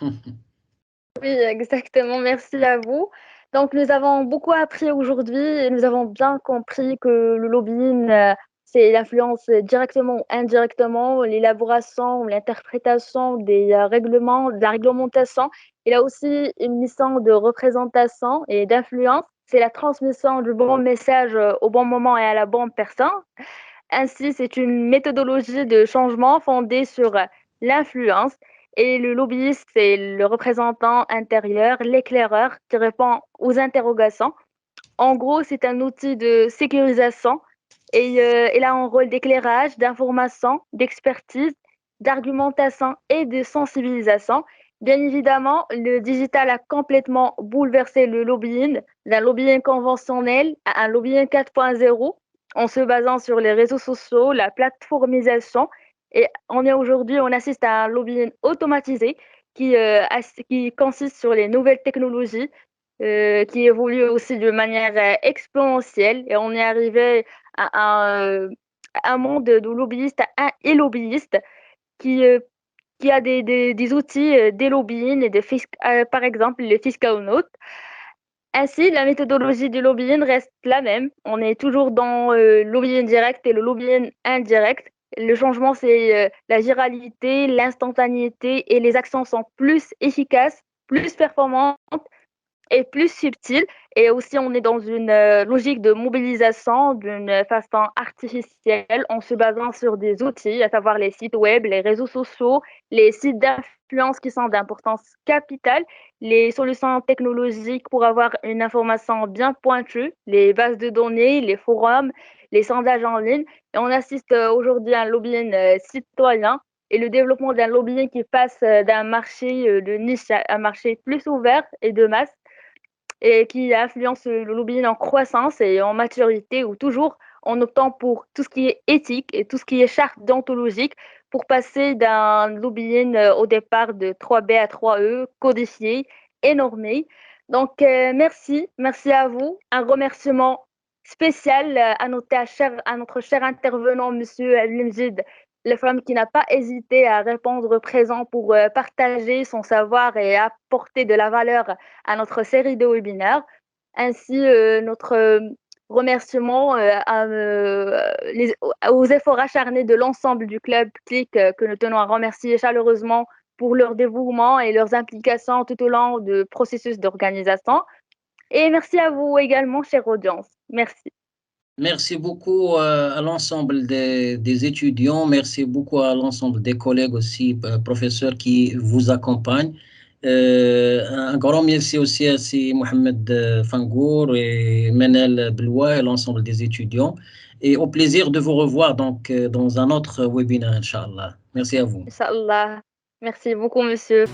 Oui, exactement. Merci à vous. Donc, nous avons beaucoup appris aujourd'hui et nous avons bien compris que le lobbying c'est l'influence directement ou indirectement, l'élaboration, l'interprétation des règlements, de la réglementation. Il a aussi une mission de représentation et d'influence. C'est la transmission du bon message au bon moment et à la bonne personne. Ainsi, c'est une méthodologie de changement fondée sur l'influence. Et le lobbyiste, c'est le représentant intérieur, l'éclaireur qui répond aux interrogations. En gros, c'est un outil de sécurisation et il a un rôle d'éclairage, d'information, d'expertise, d'argumentation et de sensibilisation. Bien évidemment, le digital a complètement bouleversé le lobbying, d'un lobbying conventionnel à un lobbying 4.0 en se basant sur les réseaux sociaux, la plateformisation. Et on assiste à un lobbying automatisé qui consiste sur les nouvelles technologies, qui évolue aussi de manière exponentielle. Et on est arrivé à un monde de lobbyistes et lobbyistes qui, euh, qui a des outils des lobbying et par exemple les fiscal notes. Ainsi, la méthodologie du lobbying reste la même. On est toujours dans le lobbying direct et le lobbying indirect. Le changement, c'est la viralité, l'instantanéité et les actions sont plus efficaces, plus performantes est plus subtil et aussi on est dans une logique de mobilisation d'une façon artificielle en se basant sur des outils, à savoir les sites web, les réseaux sociaux, les sites d'influence qui sont d'importance capitale, les solutions technologiques pour avoir une information bien pointue, les bases de données, les forums, les sondages en ligne. Et on assiste aujourd'hui à un lobbying citoyen et le développement d'un lobbying qui passe d'un marché de niche à un marché plus ouvert et de masse et qui influence le lobbying en croissance et en maturité, ou toujours en optant pour tout ce qui est éthique et tout ce qui est charte déontologique pour passer d'un lobbying au départ de 3B à 3E, codifié et normé. Donc, merci à vous. Un remerciement spécial à notre cher intervenant, Monsieur Limjid, la femme qui n'a pas hésité à répondre présent pour partager son savoir et apporter de la valeur à notre série de webinaires. Ainsi, notre remerciement aux efforts acharnés de l'ensemble du club CLIC que nous tenons à remercier chaleureusement pour leur dévouement et leurs implications tout au long du processus d'organisation. Et merci à vous également, chère audience. Merci. Merci beaucoup à l'ensemble des étudiants, merci beaucoup à l'ensemble des collègues aussi, professeurs qui vous accompagnent. Un grand merci aussi à si Mohamed Fangour et Menel Beloua et l'ensemble des étudiants. Et au plaisir de vous revoir donc dans un autre webinaire, Inch'Allah. Merci à vous. Inch'Allah. Merci beaucoup, monsieur.